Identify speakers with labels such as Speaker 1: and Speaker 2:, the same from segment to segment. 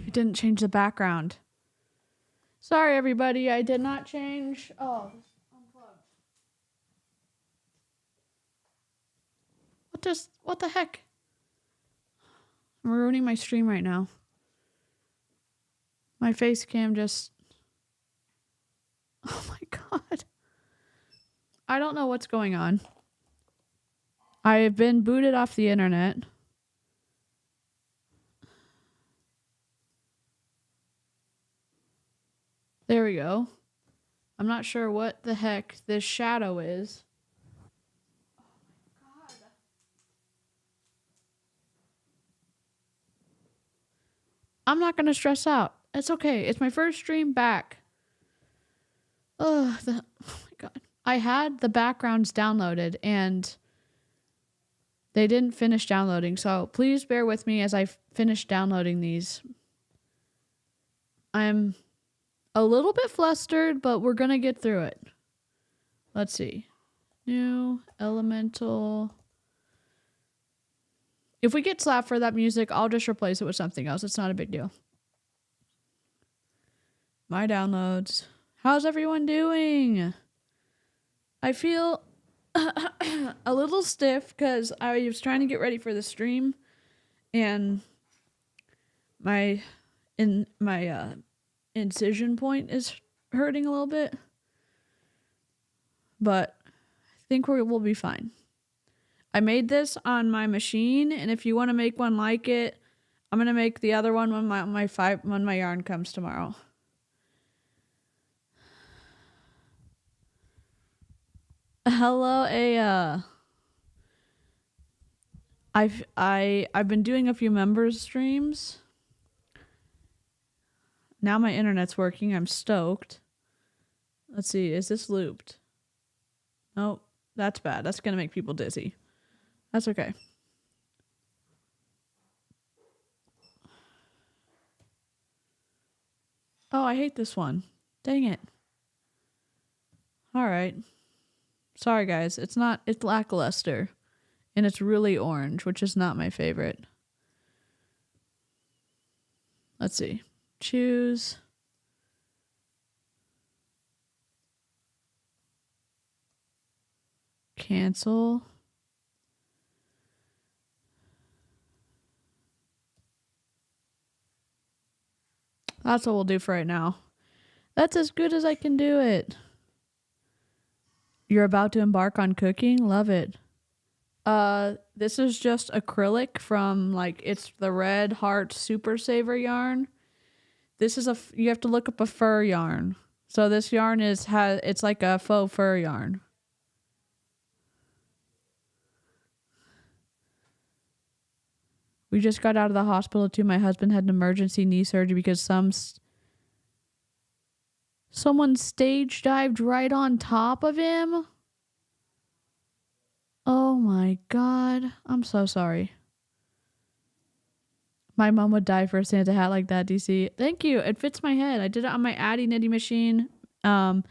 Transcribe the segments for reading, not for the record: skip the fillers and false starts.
Speaker 1: I didn't change the background. Sorry, everybody. I did not change. Oh, unplugged. What the heck? I'm ruining my stream right now. My face cam just... Oh my god. I don't know what's going on. I have been booted off the internet. There we go. I'm not sure what the heck this shadow is. Oh my god. I'm not gonna stress out. It's okay. It's my first stream back. Oh my god. I had the backgrounds downloaded and they didn't finish downloading, so please bear with me as I finish downloading these. I'm a little bit flustered, but we're gonna get through it. Let's see. New elemental. If we get slapped for that music, I'll just replace it with something else. It's not a big deal. My downloads. How's everyone doing? I feel a little stiff because I was trying to get ready for the stream and my incision point is hurting a little bit, but I think we'll be fine. I made this on my machine, and if you want to make one like it, I'm gonna make the other one when my yarn comes tomorrow. Hello, Aya. I've been doing a few members streams. Now my internet's working. I'm stoked. Let's see. Is this looped? Nope. That's bad. That's gonna make people dizzy. That's okay. Oh, I hate this one. Dang it. All right. Sorry, guys. It's lackluster. And it's really orange, which is not my favorite. Let's see. Choose. Cancel. That's what we'll do for right now. That's as good as I can do it. You're about to embark on cooking? Love it. This is just acrylic from, like, it's the Red Heart Super Saver yarn. This is you have to look up a fur yarn. So this yarn it's like a faux fur yarn. We just got out of the hospital too. My husband had an emergency knee surgery because someone stage dived right on top of him. Oh my god. I'm so sorry. My mom would die for a Santa hat like that, DC. Thank you. It fits my head. I did it on my Addy knitting machine. I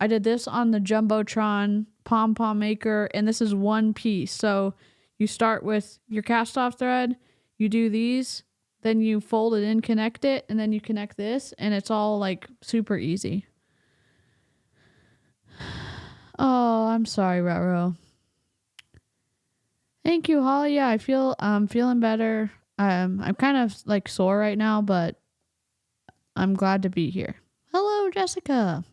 Speaker 1: did this on the Jumbotron pom-pom maker, and this is one piece. So you start with your cast-off thread, you do these, then you fold it in, connect it, and then you connect this, and it's all like super easy. Oh, I'm sorry, Raro. Thank you, Holly. Yeah, I'm feeling better. I'm kind of like sore right now, but I'm glad to be here. Hello, Jessica.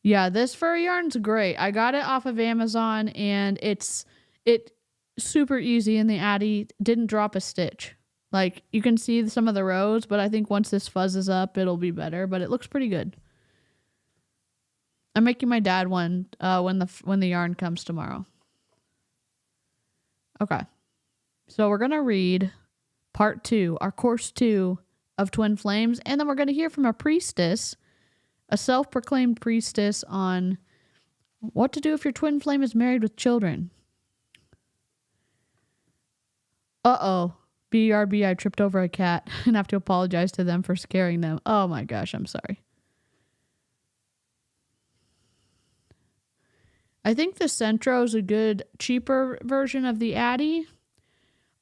Speaker 1: Yeah, this fur yarn's great. I got it off of Amazon, and it's super easy, and the Addy didn't drop a stitch. Like, you can see some of the rows, but I think once this fuzzes up, it'll be better, but it looks pretty good. I'm making my dad one when the yarn comes tomorrow. Okay. So we're going to read part 2, our course 2 of Twin Flames, and then we're going to hear from a priestess, a self-proclaimed priestess, on what to do if your twin flame is married with children. Uh-oh. BRB, I tripped over a cat and have to apologize to them for scaring them. Oh my gosh, I'm sorry. I think the Centro is a good, cheaper version of the Addy.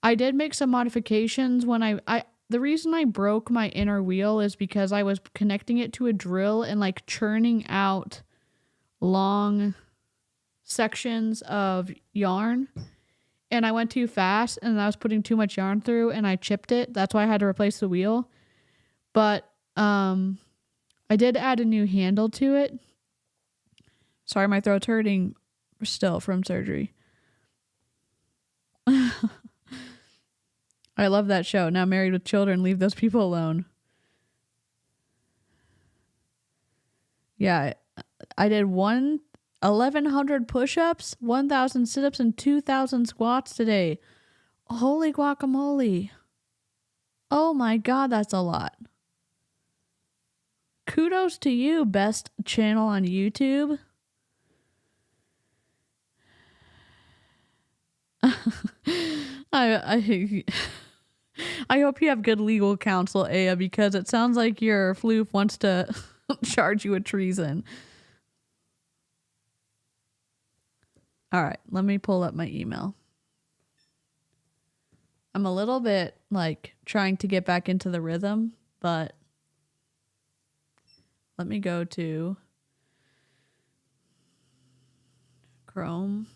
Speaker 1: I did make some modifications when the reason I broke my inner wheel is because I was connecting it to a drill and like churning out long sections of yarn, and I went too fast and I was putting too much yarn through and I chipped it. That's why I had to replace the wheel. But I did add a new handle to it. Sorry, my throat's hurting still from surgery. I love that show. Now Married with Children, leave those people alone. Yeah, I did 1,100 push-ups, 1,000 sit-ups, and 2,000 squats today. Holy guacamole. Oh my God, that's a lot. Kudos to you, best channel on YouTube. I hope you have good legal counsel, Aya, because it sounds like your floof wants to charge you with treason. All right, let me pull up my email. I'm a little bit like trying to get back into the rhythm, but let me go to Chrome.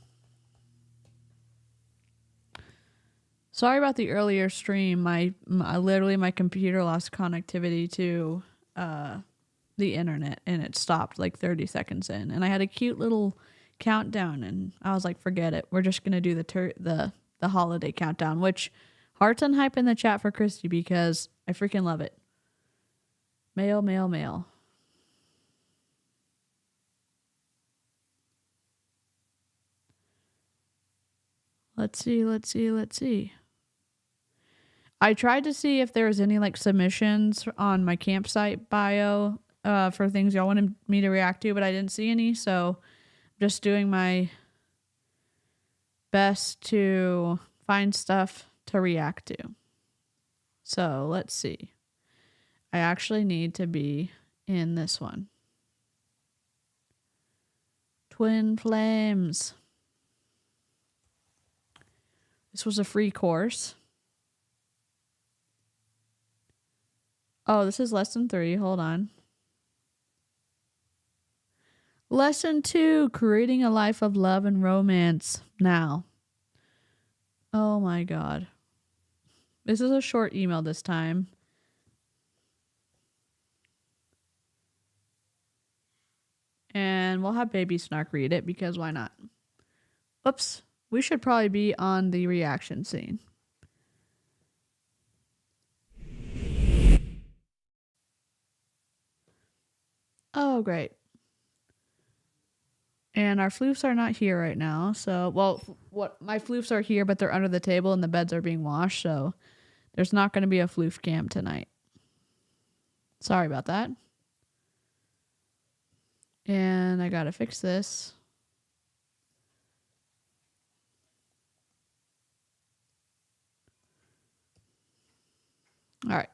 Speaker 1: Sorry about the earlier stream. My literally my computer lost connectivity to the internet and it stopped like 30 seconds in, and I had a cute little countdown and I was like, forget it. We're just gonna do the holiday countdown, which hearts and hype in the chat for Christy because I freaking love it. Mail, mail, mail. Let's see. I tried to see if there was any like submissions on my campsite bio for things y'all wanted me to react to, but I didn't see any, so I'm just doing my best to find stuff to react to. So let's see. I actually need to be in this one. Twin Flames. This was a free course. Oh, this is lesson 3. Hold on. Lesson 2, creating a life of love and romance now. Oh my God. This is a short email this time. And we'll have Baby Snark read it because why not? Oops. We should probably be on the reaction scene. Oh, great. And our floofs are not here right now. So, well, my floofs are here, but they're under the table and the beds are being washed. So there's not going to be a floof cam tonight. Sorry about that. And I got to fix this. All right.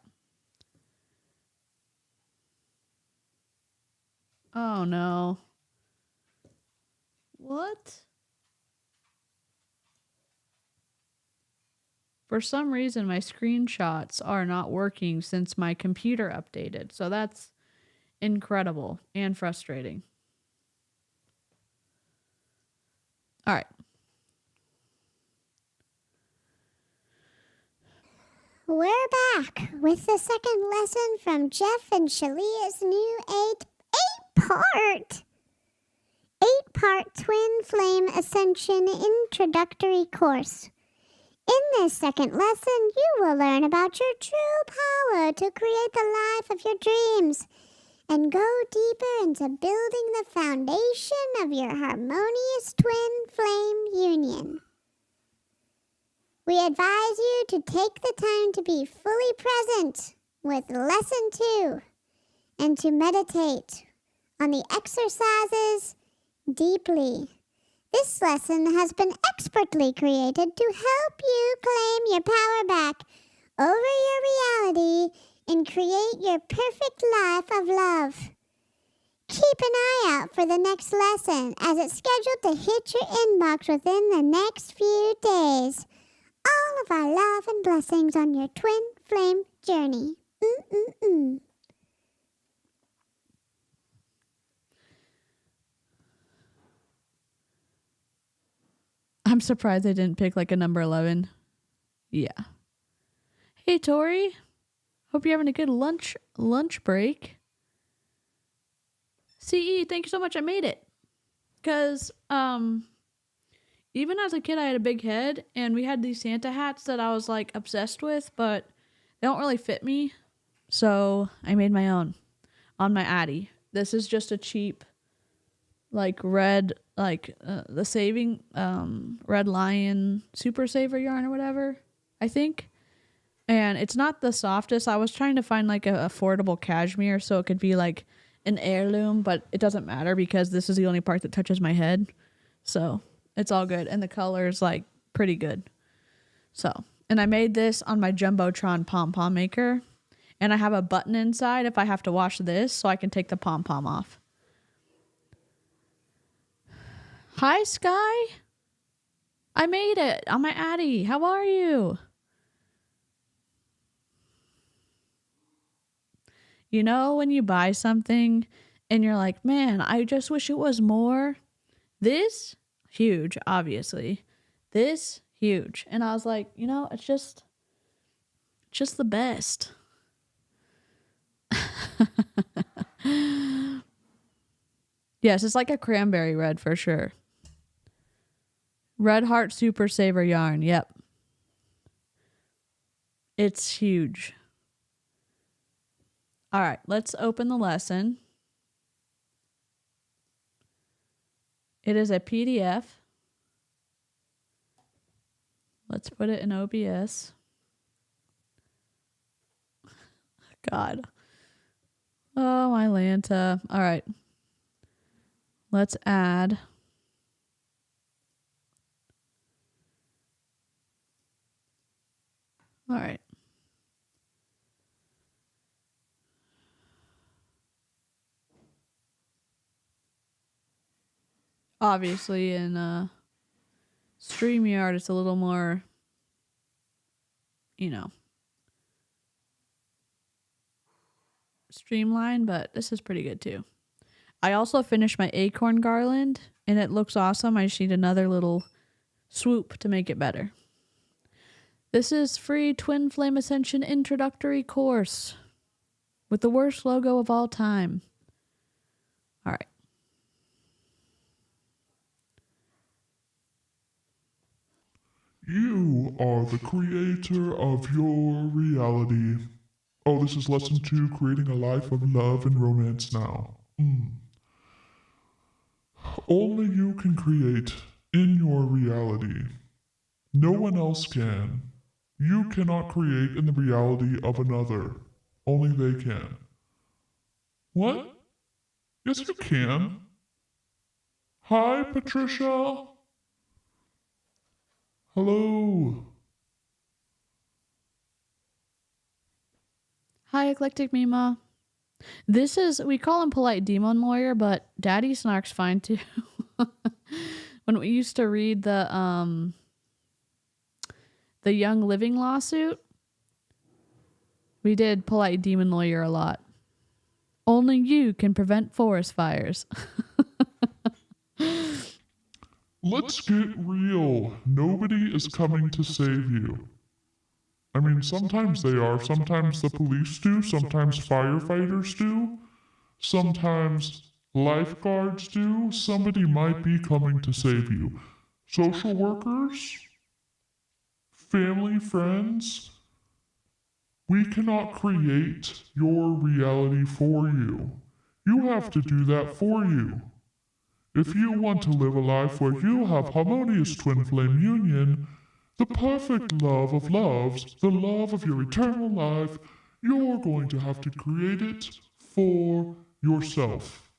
Speaker 1: Oh, no. What? For some reason, my screenshots are not working since my computer updated. So that's incredible and frustrating. All right.
Speaker 2: We're back with the second lesson from Jeff and Shalia's new eight-part Twin Flame Ascension introductory course. In this second lesson, you will learn about your true power to create the life of your dreams and go deeper into building the foundation of your harmonious twin flame union. We advise you to take the time to be fully present with lesson 2 and to meditate on the exercises deeply. This lesson has been expertly created to help you claim your power back over your reality and create your perfect life of love. Keep an eye out for the next lesson as it's scheduled to hit your inbox within the next few days. All all of our love and blessings on your twin flame journey.
Speaker 1: I'm surprised I didn't pick like a number 11. Yeah. Hey, Tori. Hope you're having a good lunch break. CE, thank you so much. I made it. Because even as a kid, I had a big head, and we had these Santa hats that I was like obsessed with, but they don't really fit me. So I made my own on my Addy. This is just a cheap, like red, like the saving Red Lion Super Saver yarn or whatever, I think. And it's not the softest. I was trying to find like an affordable cashmere so it could be like an heirloom, but it doesn't matter because this is the only part that touches my head. So it's all good. And the color is like pretty good. So, and I made this on my Jumbotron pom-pom maker. And I have a button inside if I have to wash this so I can take the pom-pom off. Hi, Sky. I made it on my Addy. How are you? You know, when you buy something and you're like, man, I just wish it was more. This, huge, obviously. This, huge. And I was like, you know, it's just the best. Yes, it's like a cranberry red for sure. Red Heart Super Saver yarn. Yep. It's huge. All right, let's open the lesson. It is a PDF. Let's put it in OBS. God. Oh, my Lanta. All right. Let's add. All right. Obviously, in StreamYard, it's a little more, you know, streamlined, but this is pretty good too. I also finished my acorn garland, and it looks awesome. I just need another little swoop to make it better. This is free Twin Flame Ascension introductory course with the worst logo of all time. All right.
Speaker 3: You are the creator of your reality. Oh, this is lesson 2, creating a life of love and romance now. Only you can create in your reality. No one else can. You cannot create in the reality of another. Only they can. What? Yes, you can. Hi, Patricia. Hello.
Speaker 1: Hi, Eclectic Mima. This is, we call him Polite Demon Lawyer, but Daddy Snark's fine too. When we used to read the Young Living lawsuit, we did Polite Demon Lawyer a lot. Only you can prevent forest fires.
Speaker 3: Let's get real. Nobody is coming to save you. I mean, sometimes they are. Sometimes the police do. Sometimes firefighters do. Sometimes lifeguards do. Somebody might be coming to save you. Social workers? Family, friends? We cannot create your reality for you. You have to do that for you. If you want to live a life where you have harmonious twin flame union, the perfect love of loves, the love of your eternal life, you're going to have to create it for yourself.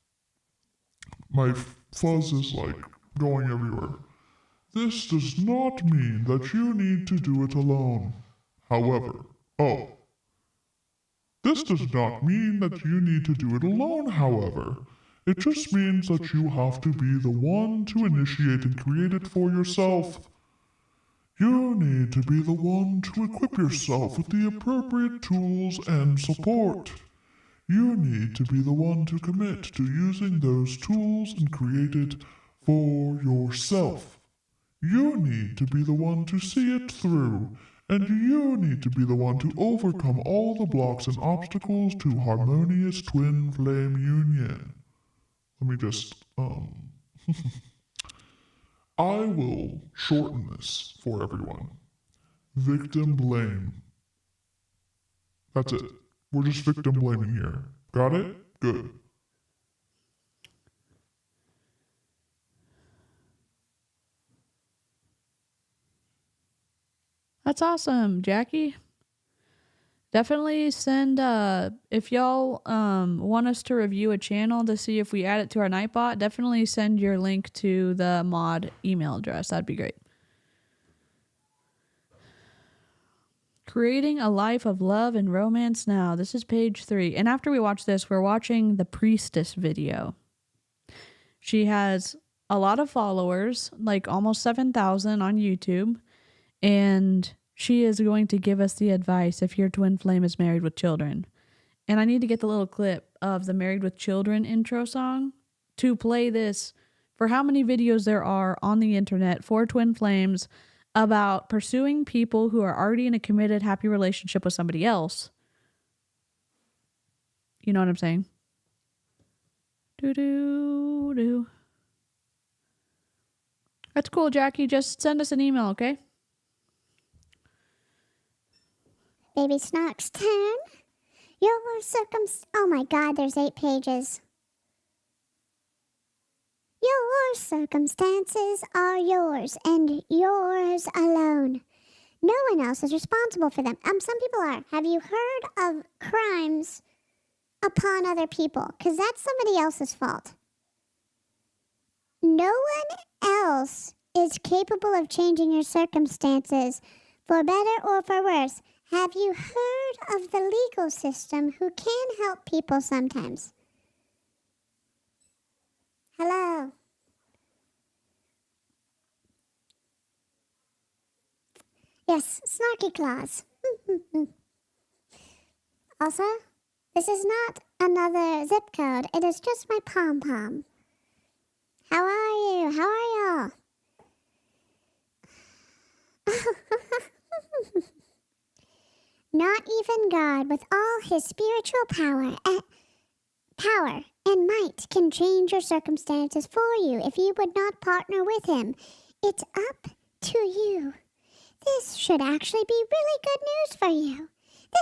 Speaker 3: My fuzz is like going everywhere. This does not mean that you need to do it alone. However, this does not mean that you need to do it alone, however. It just means that you have to be the one to initiate and create it for yourself. You need to be the one to equip yourself with the appropriate tools and support. You need to be the one to commit to using those tools and create it for yourself. You need to be the one to see it through, and you need to be the one to overcome all the blocks and obstacles to harmonious twin flame union. Let me just, I will shorten this for everyone. Victim blame. That's it. We're just victim blaming here. Got it? Good.
Speaker 1: That's awesome, Jackie. Definitely send, if y'all want us to review a channel to see if we add it to our Nightbot, definitely send your link to the mod email address. That'd be great. Creating a life of love and romance now. This is page 3. And after we watch this, we're watching the Priestess video. She has a lot of followers, like almost 7,000 on YouTube. And she is going to give us the advice if your twin flame is married with children. And I need to get the little clip of the Married with Children intro song to play this for how many videos there are on the internet for twin flames about pursuing people who are already in a committed, happy relationship with somebody else. You know what I'm saying? Do. That's cool, Jackie. Just send us an email, okay?
Speaker 2: Baby Snark's turn. Oh my god, there's 8 pages. Your circumstances are yours and yours alone. No one else is responsible for them. Some people are. Have you heard of crimes upon other people? Because that's somebody else's fault. No one else is capable of changing your circumstances for better or for worse. Have you heard of the legal system who can help people sometimes? Hello. Yes, Snarky Claus. Also, this is not another zip code. It is just my pom-pom. How are you? How are y'all? Not even God, with all his spiritual power and might, can change your circumstances for you if you would not partner with him. It's up to you. This should actually be really good news for you.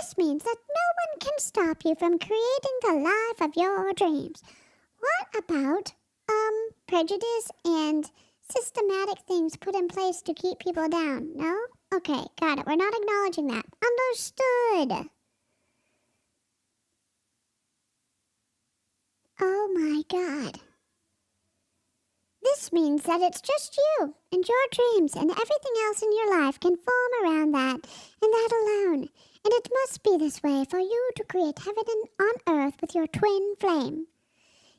Speaker 2: This means that no one can stop you from creating the life of your dreams. What about, prejudice and systematic things put in place to keep people down? No? Okay, got it. We're not acknowledging that. Understood. Oh my god. This means that it's just you and your dreams, and everything else in your life can form around that, and that alone. And it must be this way for you to create heaven on earth with your twin flame.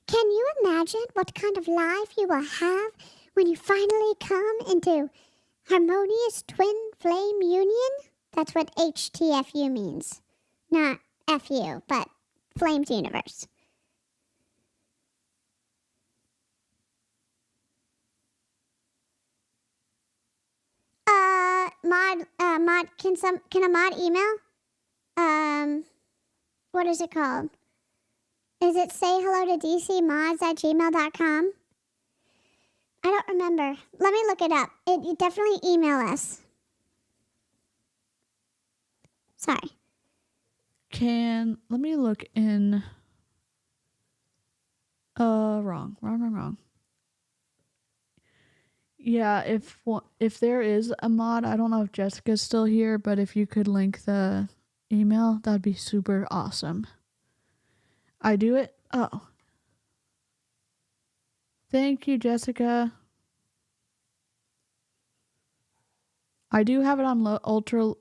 Speaker 2: Can you imagine what kind of life you will have when you finally come into harmonious twin flame union? That's what HTFU means. Not FU, but Flames Universe. Can a mod email? What is it called? Is it sayhellotodeecee mods@gmail.com? I don't remember. Let me look it up. You definitely email us. Sorry.
Speaker 1: Let me look in. Wrong. Yeah, if there is a mod, I don't know if Jessica's still here, but if you could link the email, that'd be super awesome. I do it? Oh. Thank you, Jessica. I do have it on ultra.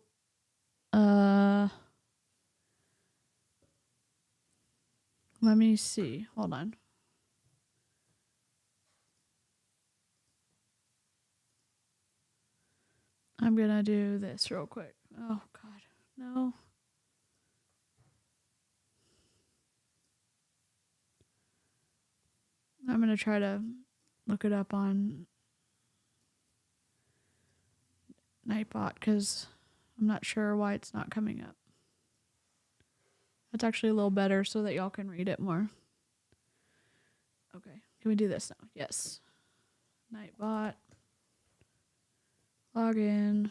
Speaker 1: Let me see. Hold on. I'm gonna do this real quick. Oh God, no. I'm gonna try to look it up on Nightbot because I'm not sure why it's not coming up. That's actually a little better so that y'all can read it more. Okay, can we do this now? Yes. Nightbot. Log in.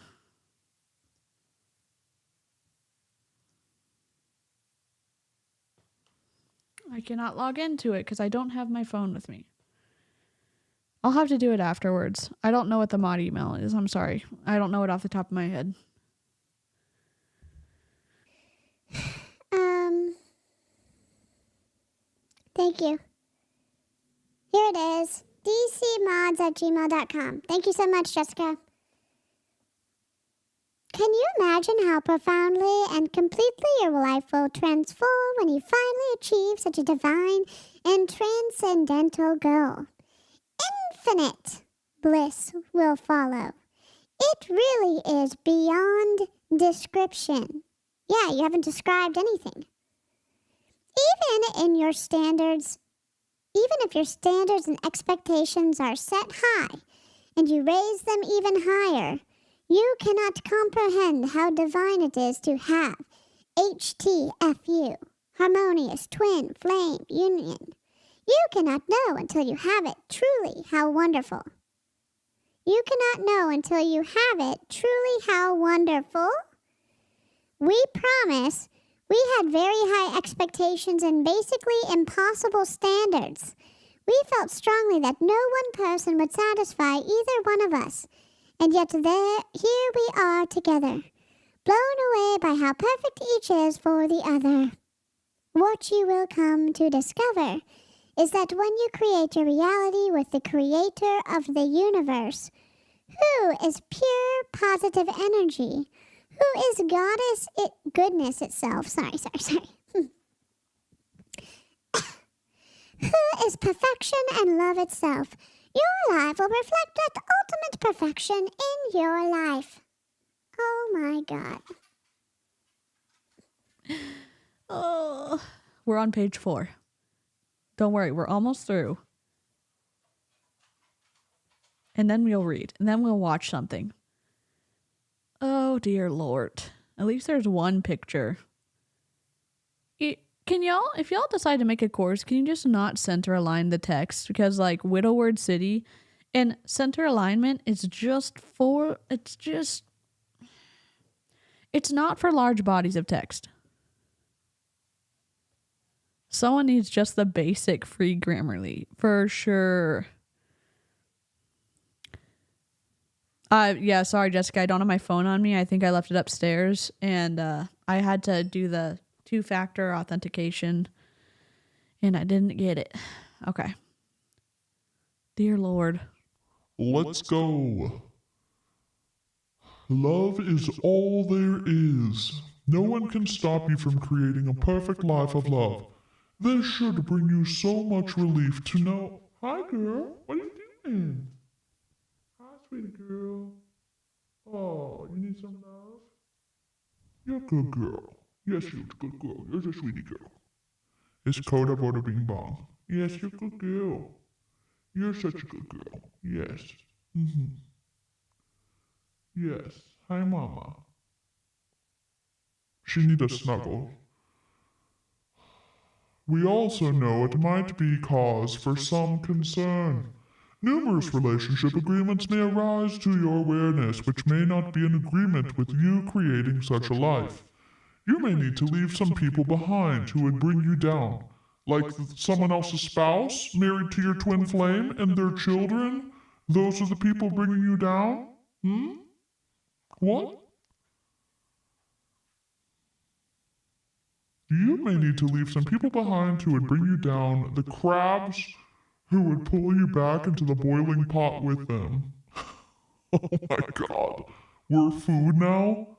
Speaker 1: I cannot log into it because I don't have my phone with me. I'll have to do it afterwards. I don't know what the mod email is. I'm sorry. I don't know it off the top of my head.
Speaker 2: Thank you. Here it is. dcmods@gmail.com. Thank you so much, Jessica. Can you imagine how profoundly and completely your life will transform when you finally achieve such a divine and transcendental goal? Infinite bliss will follow. It really is beyond description. Yeah, you haven't described anything. Even if your standards and expectations are set high and you raise them even higher, you cannot comprehend how divine it is to have HTFU, harmonious twin flame union. You cannot know until you have it truly how wonderful. You cannot know until you have it truly how wonderful. We promise. We had very high expectations and basically impossible standards. We felt strongly that no one person would satisfy either one of us. And yet here we are together, blown away by how perfect each is for the other. What you will come to discover is that when you create your reality with the creator of the universe, who is pure positive energy, who is goodness itself, who is perfection and love itself, your life will reflect that ultimate perfection in your life. Oh my God.
Speaker 1: Oh, we're on page 4. Don't worry, we're almost through. And then we'll read, and then we'll watch something. Oh dear Lord. At least there's one picture. Can y'all, if y'all decide to make a course, can you just not center align the text? Because like Widowward City and center alignment is it's not for large bodies of text. Someone needs just the basic free Grammarly for sure. Yeah, sorry, Jessica. I don't have my phone on me. I think I left it upstairs, and I had to do the 2-factor authentication, and I didn't get it. Okay. Dear Lord.
Speaker 3: Let's go. Love is all there is. No one can stop you from creating a perfect life of love. This should bring you so much relief to know. Hi, girl. What are you doing? Hi, sweetie girl. Oh, you need some love? You're a good girl. Yes, you're a good girl. You're a sweetie girl. It's Coda Bada Bing Bong. Yes, you're a good girl. You're such a good girl. Yes. Yes. Hi, Mama. She needs a snuggle. We also know it might be cause for some concern. Numerous relationship agreements may arise to your awareness which may not be in agreement with you creating such a life. You may need to leave some people behind who would bring you down, like someone else's spouse married to your twin flame and their children. Those are the people bringing you down? What? You may need to leave some people behind who would bring you down, the crabs who would pull you back into the boiling pot with them. Oh my God. We're food now?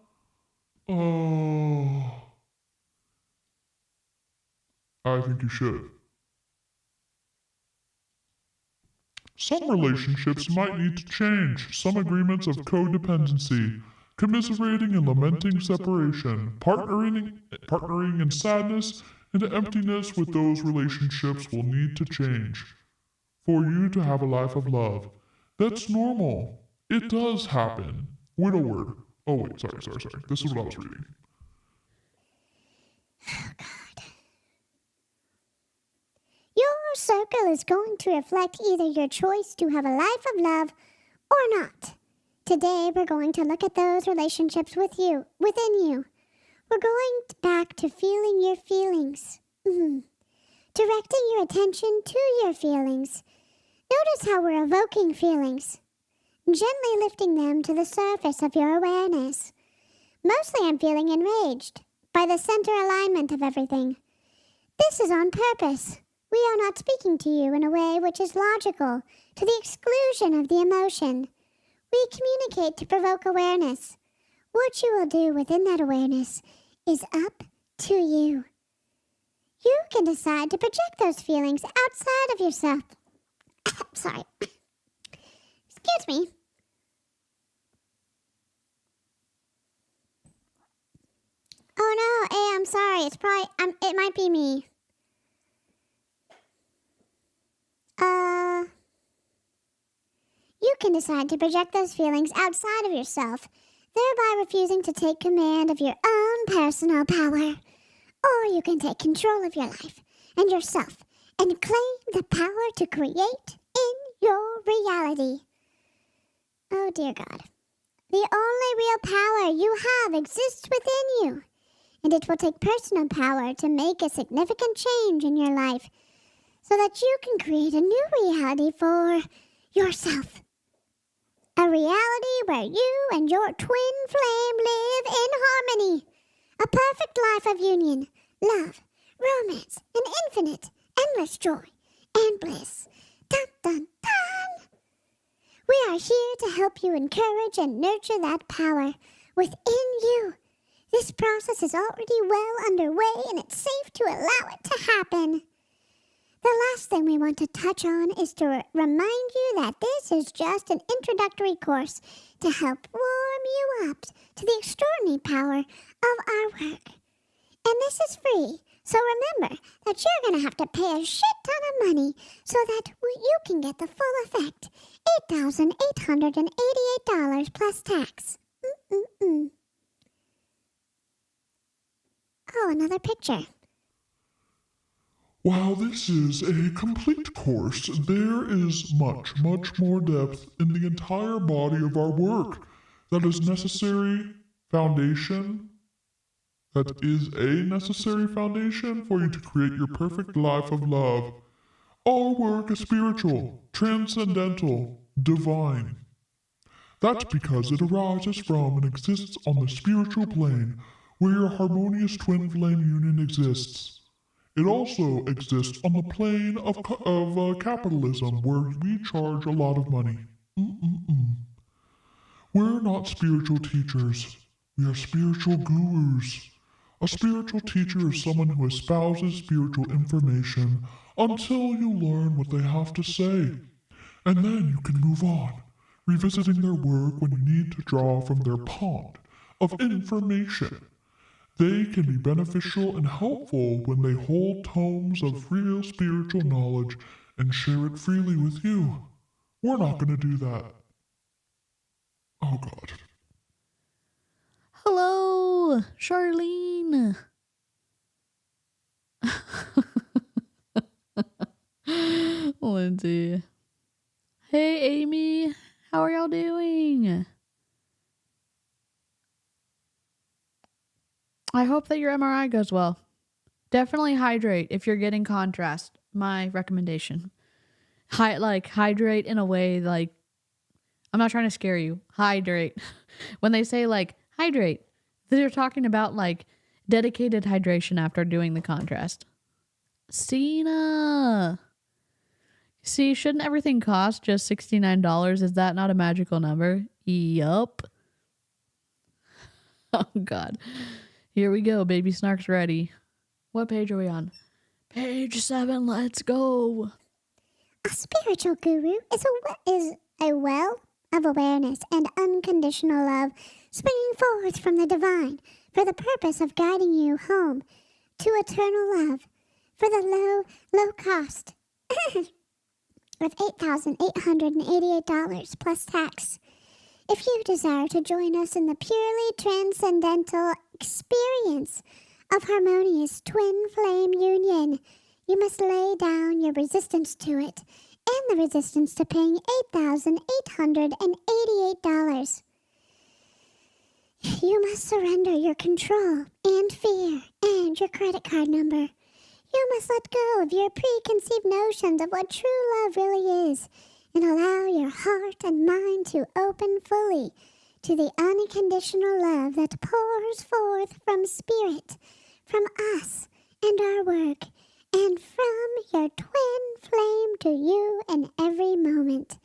Speaker 3: Oh. I think you should. Some relationships might need to change, some agreements of codependency, commiserating and lamenting separation, partnering in sadness and emptiness with those relationships will need to change for you to have a life of love. That's normal. It does happen. Widowward. Oh, wait, sorry. This is what I was reading.
Speaker 2: Oh, God. Your circle is going to reflect either your choice to have a life of love or not. Today, we're going to look at those relationships within you. We're going back to feeling your feelings. Directing your attention to your feelings. Notice how we're evoking feelings. Gently lifting them to the surface of your awareness. Mostly I'm feeling enraged by the center alignment of everything. This is on purpose. We are not speaking to you in a way which is logical, to the exclusion of the emotion. We communicate to provoke awareness. What you will do within that awareness is up to you. You can decide to project those feelings outside of yourself. Sorry. Excuse me. Oh no, I'm sorry. It's probably, it might be me. You can decide to project those feelings outside of yourself, thereby refusing to take command of your own personal power. Or you can take control of your life and yourself and claim the power to create in your reality. Oh dear God. The only real power you have exists within you, and it will take personal power to make a significant change in your life so that you can create a new reality for yourself. A reality where you and your twin flame live in harmony. A perfect life of union, love, romance, and infinite, endless joy and bliss. Dun, dun, dun! We are here to help you encourage and nurture that power within you. This process is already well underway, and it's safe to allow it to happen. The last thing we want to touch on is to remind you that this is just an introductory course to help warm you up to the extraordinary power of our work. And this is free, so remember that you're going to have to pay a shit ton of money so that you can get the full effect. $8,888 plus tax. Oh, another picture.
Speaker 3: While this is a complete course, there is much more depth in the entire body of our work that is a necessary foundation for you to create your perfect life of love. Our work is spiritual, transcendental, divine. That's because it arises from and exists on the spiritual plane where your harmonious twin flame union exists. It also exists on the plane of capitalism, where we charge a lot of money. We're not spiritual teachers. We are spiritual gurus. A spiritual teacher is someone who espouses spiritual information until you learn what they have to say. And then you can move on, revisiting their work when you need to draw from their pond of information. They can be beneficial and helpful when they hold tomes of real spiritual knowledge and share it freely with you. We're not going to do that. Oh, God.
Speaker 1: Hello, Charlene. Lindsay. Hey, Amy. How are y'all doing? I hope that your MRI goes well. Definitely hydrate if you're getting contrast. My recommendation. Hydrate in a way like, I'm not trying to scare you. Hydrate. When they say hydrate, they're talking about dedicated hydration after doing the contrast. Cena. See, shouldn't everything cost just $69? Is that not a magical number? Yup. Oh, God. Here we go. Baby Snark's ready. What page are we on? Page 7. Let's go.
Speaker 2: A spiritual guru is a well of awareness and unconditional love springing forth from the divine for the purpose of guiding you home to eternal love for the low cost of $8,888 plus tax. If you desire to join us in the purely transcendental experience of harmonious twin flame union, you must lay down your resistance to it and the resistance to paying $8,888. You must surrender your control and fear and your credit card number. You must let go of your preconceived notions of what true love really is and allow your heart and mind to open fully to the unconditional love that pours forth from Spirit, from us and our work, and from your twin flame to you in every moment.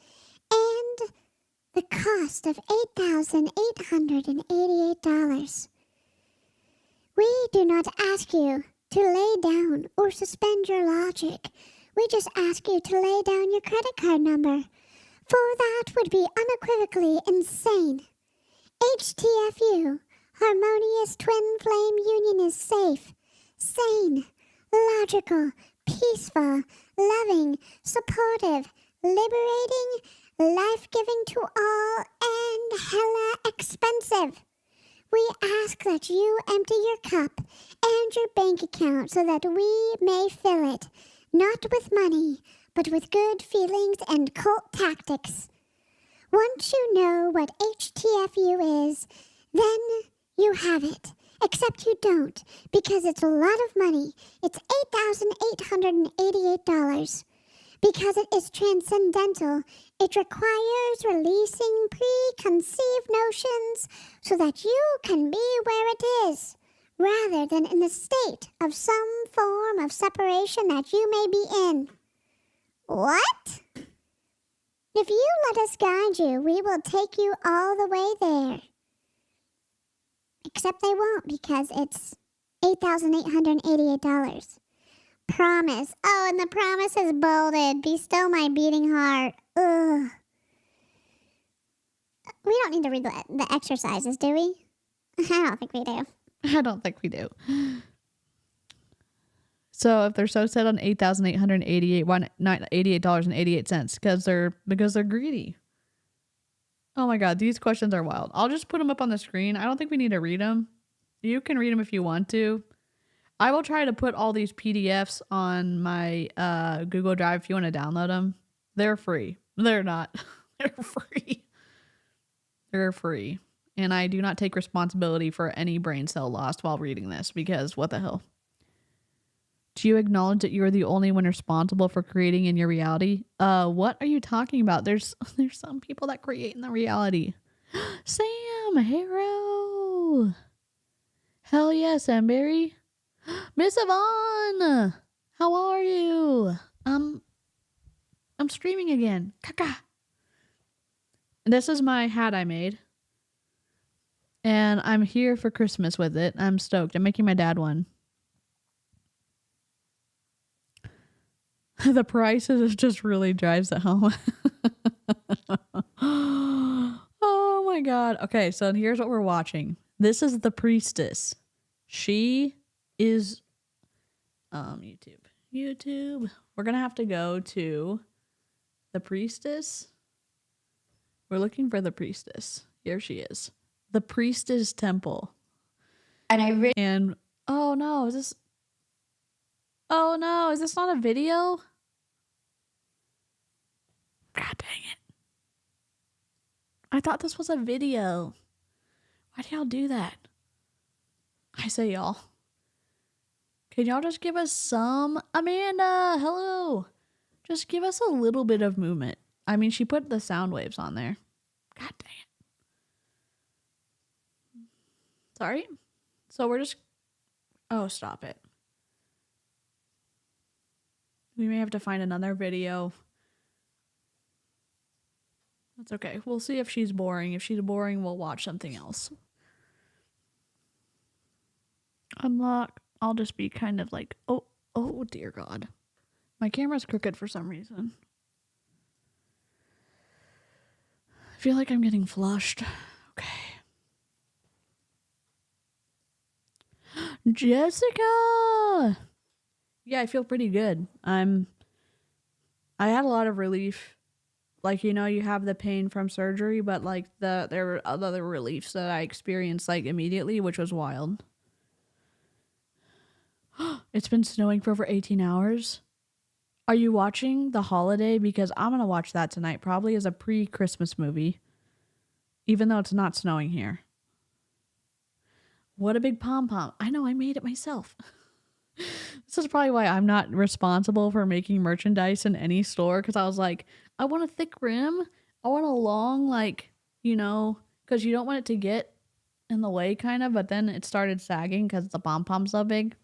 Speaker 2: And the cost of $8,888. We do not ask you to lay down or suspend your logic. We just ask you to lay down your credit card number, for that would be unequivocally insane. HTFU, Harmonious Twin Flame Union, is safe, sane, logical, peaceful, loving, supportive, liberating, life-giving to all, and hella expensive. We ask that you empty your cup and your bank account so that we may fill it, not with money, but with good feelings and cult tactics. Once you know what HTFU is, then you have it. Except you don't, because it's a lot of money. It's $8,888. Because it is transcendental, it requires releasing preconceived notions so that you can be where it is, rather than in the state of some form of separation that you may be in. What? If you let us guide you, we will take you all the way there. Except they won't, because it's $8,888. Promise. Oh, and the promise is bolded. Bestow my beating heart. Ugh. We don't need to read the exercises, do we? I don't think we do.
Speaker 1: I don't think we do. So if they're so set on $8,888, why not $88.88? Because they're greedy. Oh my God, these questions are wild. I'll just put them up on the screen. I don't think we need to read them. You can read them if you want to. I will try to put all these PDFs on my Google Drive if you want to download them. They're free. They're not. They're free. They're free. And I do not take responsibility for any brain cell lost while reading this, because what the hell? Do you acknowledge that you are the only one responsible for creating in your reality? What are you talking about? There's some people that create in the reality. Sam, hero. Hell yes, Samberry. Miss Yvonne, how are you? I'm streaming again. Caca. This is my hat I made. And I'm here for Christmas with it. I'm stoked. I'm making my dad one. The prices just really drives it home. Oh my God. Okay, so here's what we're watching. This is the Priestess. She is YouTube. We're gonna have to go to the Priestess. We're looking for the Priestess. Here she is. The Priestess Temple. And oh no, is this not a video? God dang it. I thought this was a video. Why do y'all do that? I say y'all. Can y'all just give us some? Amanda, hello. Just give us a little bit of movement. I mean, she put the sound waves on there. God dang it. Sorry. So we're just... Oh, stop it. We may have to find another video. That's okay. We'll see if she's boring. If she's boring, we'll watch something else. Unlock. I'll just be kind of like, oh dear God. My camera's crooked for some reason. feel like I'm getting flushed. Okay. Jessica! Yeah, I feel pretty good. I had a lot of relief. Like, you know, you have the pain from surgery, but like there were other reliefs that I experienced like immediately, which was wild. It's been snowing for over 18 hours. Are you watching The Holiday? Because I'm going to watch that tonight, probably as a pre-Christmas movie, even though it's not snowing here. What a big pom-pom. I know, I made it myself. This is probably why I'm not responsible for making merchandise in any store, because I was like, I want a thick rim. I want a long, like, you know, because you don't want it to get in the way, kind of, but then it started sagging because the pom-pom's so big.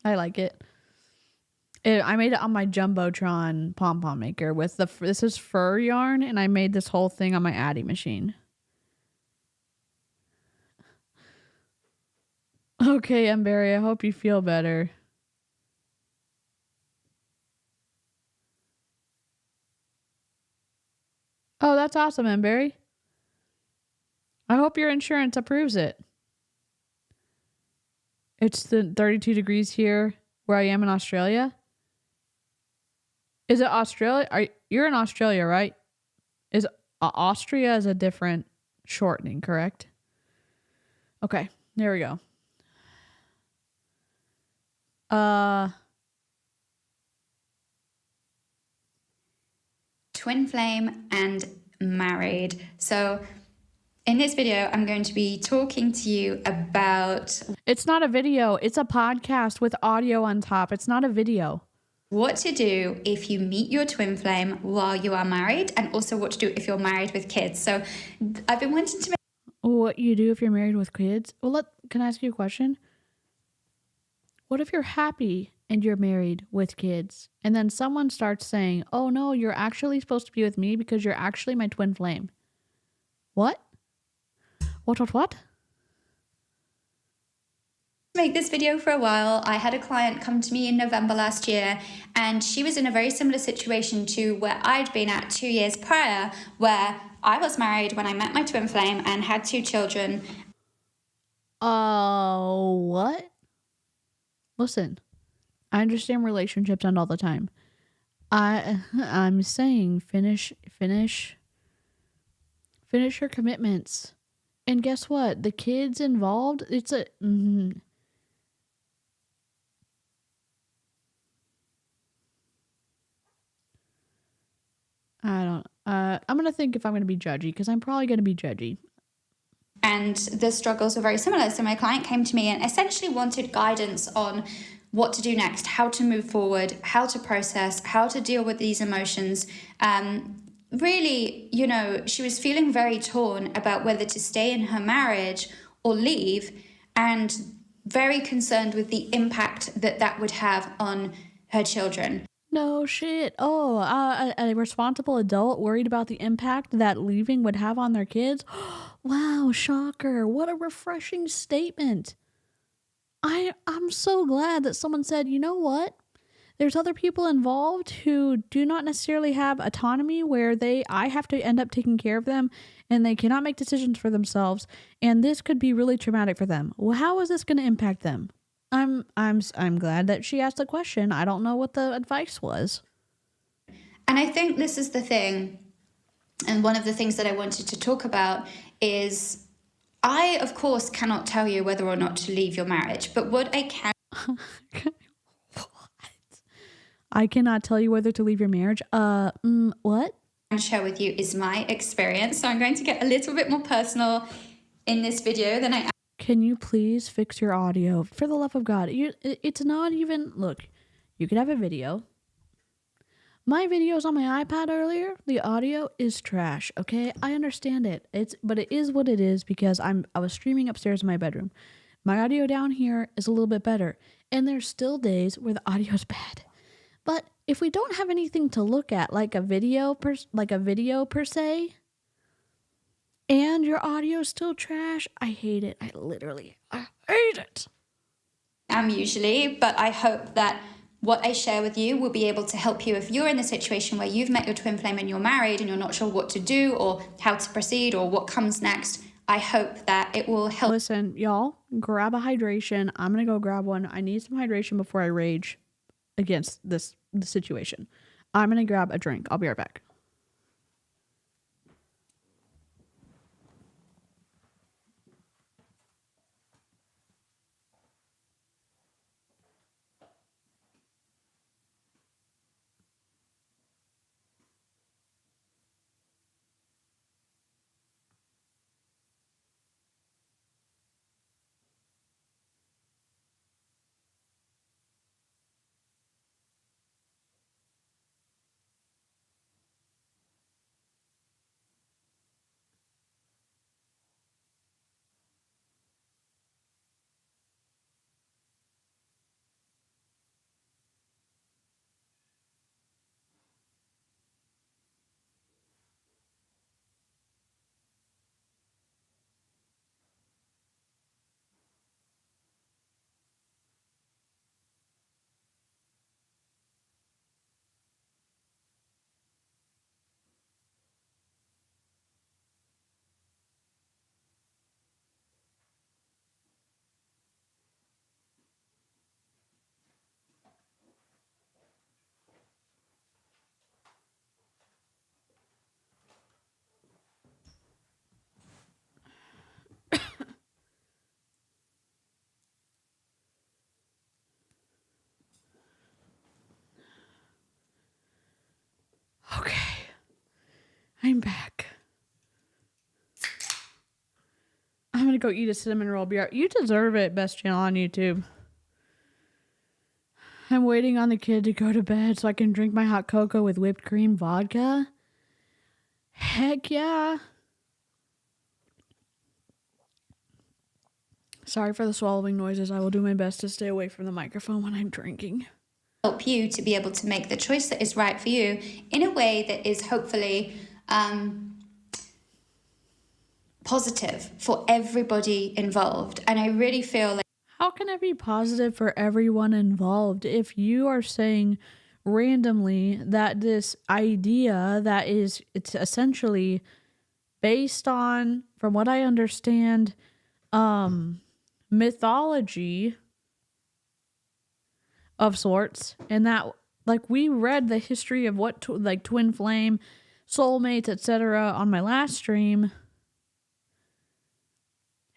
Speaker 1: I like it. I made it on my Jumbotron pom-pom maker with this is fur yarn, and I made this whole thing on my Addy machine. Okay, Emberry, I hope you feel better. Oh, that's awesome, Emberry. I hope your insurance approves it. It's the 32 degrees here where I am in Australia. Is it Australia? You're in Australia, right? Is Austria is a different shortening, correct? Okay, there we go.
Speaker 4: Twin flame and married. So in this video, I'm going to be talking to you about...
Speaker 1: It's not a video. It's a podcast with audio on top. It's not a video.
Speaker 4: What to do if you meet your twin flame while you are married, and also what to do if you're married with kids. So I've been wanting to make...
Speaker 1: What you do if you're married with kids? Well, can I ask you a question? What if you're happy and you're married with kids, and then someone starts saying, oh no, you're actually supposed to be with me because you're actually my twin flame? What? What?
Speaker 4: Make this video for a while. I had a client come to me in November last year, and she was in a very similar situation to where I'd been at 2 years prior, where I was married when I met my twin flame and had 2 children.
Speaker 1: Oh, what? Listen, I understand relationships end all the time. I'm saying finish your commitments. And guess what? The kids involved, it's a I'm going to think if I'm going to be judgy, because I'm probably going to be judgy.
Speaker 4: And the struggles were very similar. So my client came to me and essentially wanted guidance on what to do next, how to move forward, how to process, how to deal with these emotions. Really, you know, she was feeling very torn about whether to stay in her marriage or leave, and very concerned with the impact that would have on her children.
Speaker 1: No shit. Oh, a responsible adult worried about the impact that leaving would have on their kids? Wow, shocker. What a refreshing statement. I'm so glad that someone said, you know what? There's other people involved who do not necessarily have autonomy, where I have to end up taking care of them, and they cannot make decisions for themselves, and this could be really traumatic for them. Well, how is this going to impact them? I'm glad that she asked the question. I don't know what the advice was.
Speaker 4: And I think this is the thing, and one of the things that I wanted to talk about is, I, of course, cannot tell you whether or not to leave your marriage, but what I can...
Speaker 1: What? I cannot tell you whether to leave your marriage? What?
Speaker 4: And share with you is my experience. So I'm going to get a little bit more personal in this video than I...
Speaker 1: Can you please fix your audio? For the love of God. It's not even... Look, you could have a video. My videos on my iPad earlier, the audio is trash, okay? I understand it. But it is what it is, because I was streaming upstairs in my bedroom. My audio down here is a little bit better. And there's still days where the audio is bad. But if we don't have anything to look at, like a video per se, and your audio is still trash, I hate it. I hate it.
Speaker 4: Usually, but I hope that what I share with you will be able to help you if you're in the situation where you've met your twin flame and you're married and you're not sure what to do or how to proceed or what comes next. I hope that it will help.
Speaker 1: Listen, y'all, grab a hydration. I'm going to go grab one. I need some hydration before I rage against the situation. I'm going to grab a drink. I'll be right back. Okay. I'm back. I'm going to go eat a cinnamon roll. You deserve it, best channel on YouTube. I'm waiting on the kid to go to bed so I can drink my hot cocoa with whipped cream vodka. Heck yeah. Sorry for the swallowing noises. I will do my best to stay away from the microphone when I'm drinking.
Speaker 4: Help you to be able to make the choice that is right for you in a way that is hopefully positive for everybody involved. And I really feel like
Speaker 1: How can it be positive for everyone involved if you are saying randomly that this idea that it's essentially based on, from what I understand, mythology of sorts, and that like we read the history of what twin flame, soulmates, etc. on my last stream.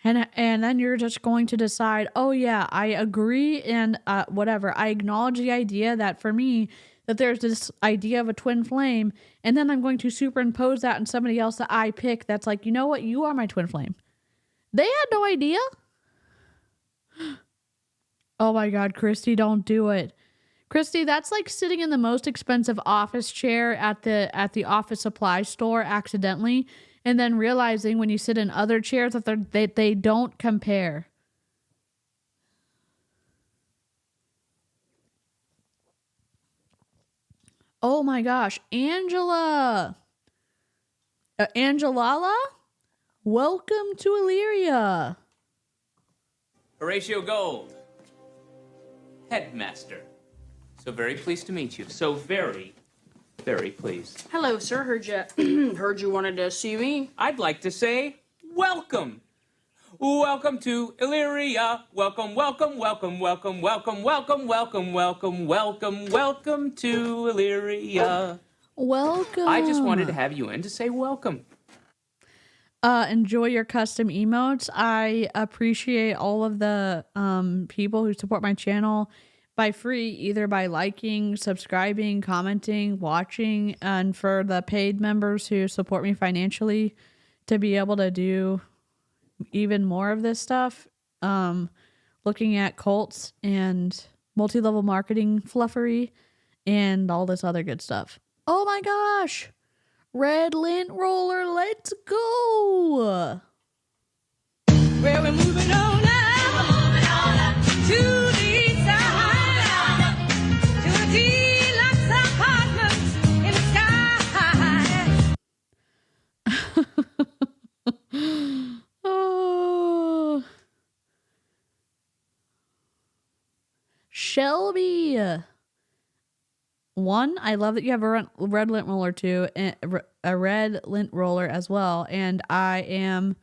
Speaker 1: And then you're just going to decide, oh yeah, I agree and whatever. I acknowledge the idea that for me, that there's this idea of a twin flame. And then I'm going to superimpose that on somebody else that I pick that's like, you know what? You are my twin flame. They had no idea. Oh my God, Christy, don't do it. Christy, that's like sitting in the most expensive office chair at the office supply store accidentally, and then realizing when you sit in other chairs that they don't compare. Oh my gosh, Angela. Angelala? Welcome to Illyria.
Speaker 5: Horatio Gold, headmaster. So very pleased to meet you. So very, very pleased.
Speaker 6: Hello, sir. Heard you wanted to see me.
Speaker 5: I'd like to say welcome. Welcome to Illyria. Welcome, welcome, welcome, welcome, welcome, welcome, welcome, welcome, welcome, welcome to Illyria.
Speaker 1: Welcome.
Speaker 5: I just wanted to have you in to say welcome.
Speaker 1: Enjoy your custom emotes. I appreciate all of the people who support my channel by free, either by liking, subscribing, commenting, watching, and for the paid members who support me financially to be able to do even more of this stuff. Looking at cults and multi-level marketing fluffery and all this other good stuff. Oh my gosh. Red lint roller, let's go.
Speaker 6: Well, we're moving on up to the side, to a deluxe apartment in the sky.
Speaker 1: Oh. Shelby, One, I love that you have a red lint roller too, and a red lint roller as well. And I am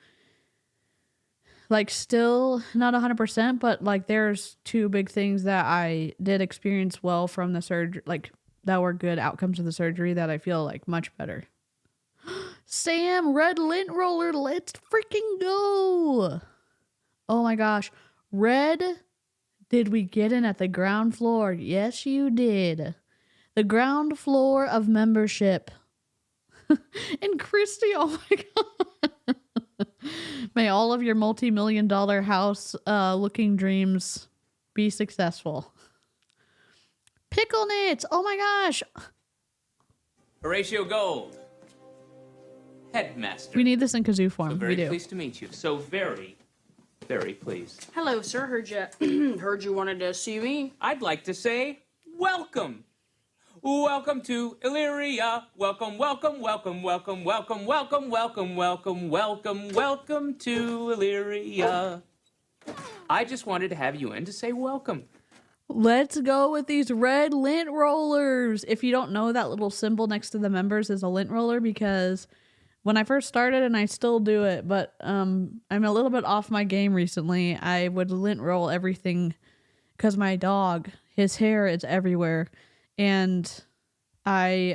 Speaker 1: like still not 100%, but like there's two big things that I did experience well from the surgery, like that were good outcomes of the surgery that I feel like much better. Sam, red lint roller, let's freaking go. Oh my gosh. Red, did we get in at the ground floor? Yes, you did. The ground floor of membership. And Christy, oh my God. May all of your multi-million-dollar house looking dreams be successful. Pickle knits, oh my gosh.
Speaker 5: Horatio Gold, headmaster.
Speaker 1: We need this in kazoo form.
Speaker 5: So
Speaker 1: We
Speaker 5: very
Speaker 1: do.
Speaker 5: pleased to meet you. So very, very pleased.
Speaker 6: Hello, sir. Heard you wanted to see me.
Speaker 5: I'd like to say welcome. Welcome to Illyria. Welcome, welcome, welcome, welcome, welcome, welcome, welcome, welcome, welcome, welcome to Illyria. I just wanted to have you in to say welcome.
Speaker 1: Let's go with these red lint rollers. If you don't know, that little symbol next to the members is a lint roller, because when I first started, and I still do it, but I'm a little bit off my game recently, I would lint roll everything because my dog, his hair is everywhere. And I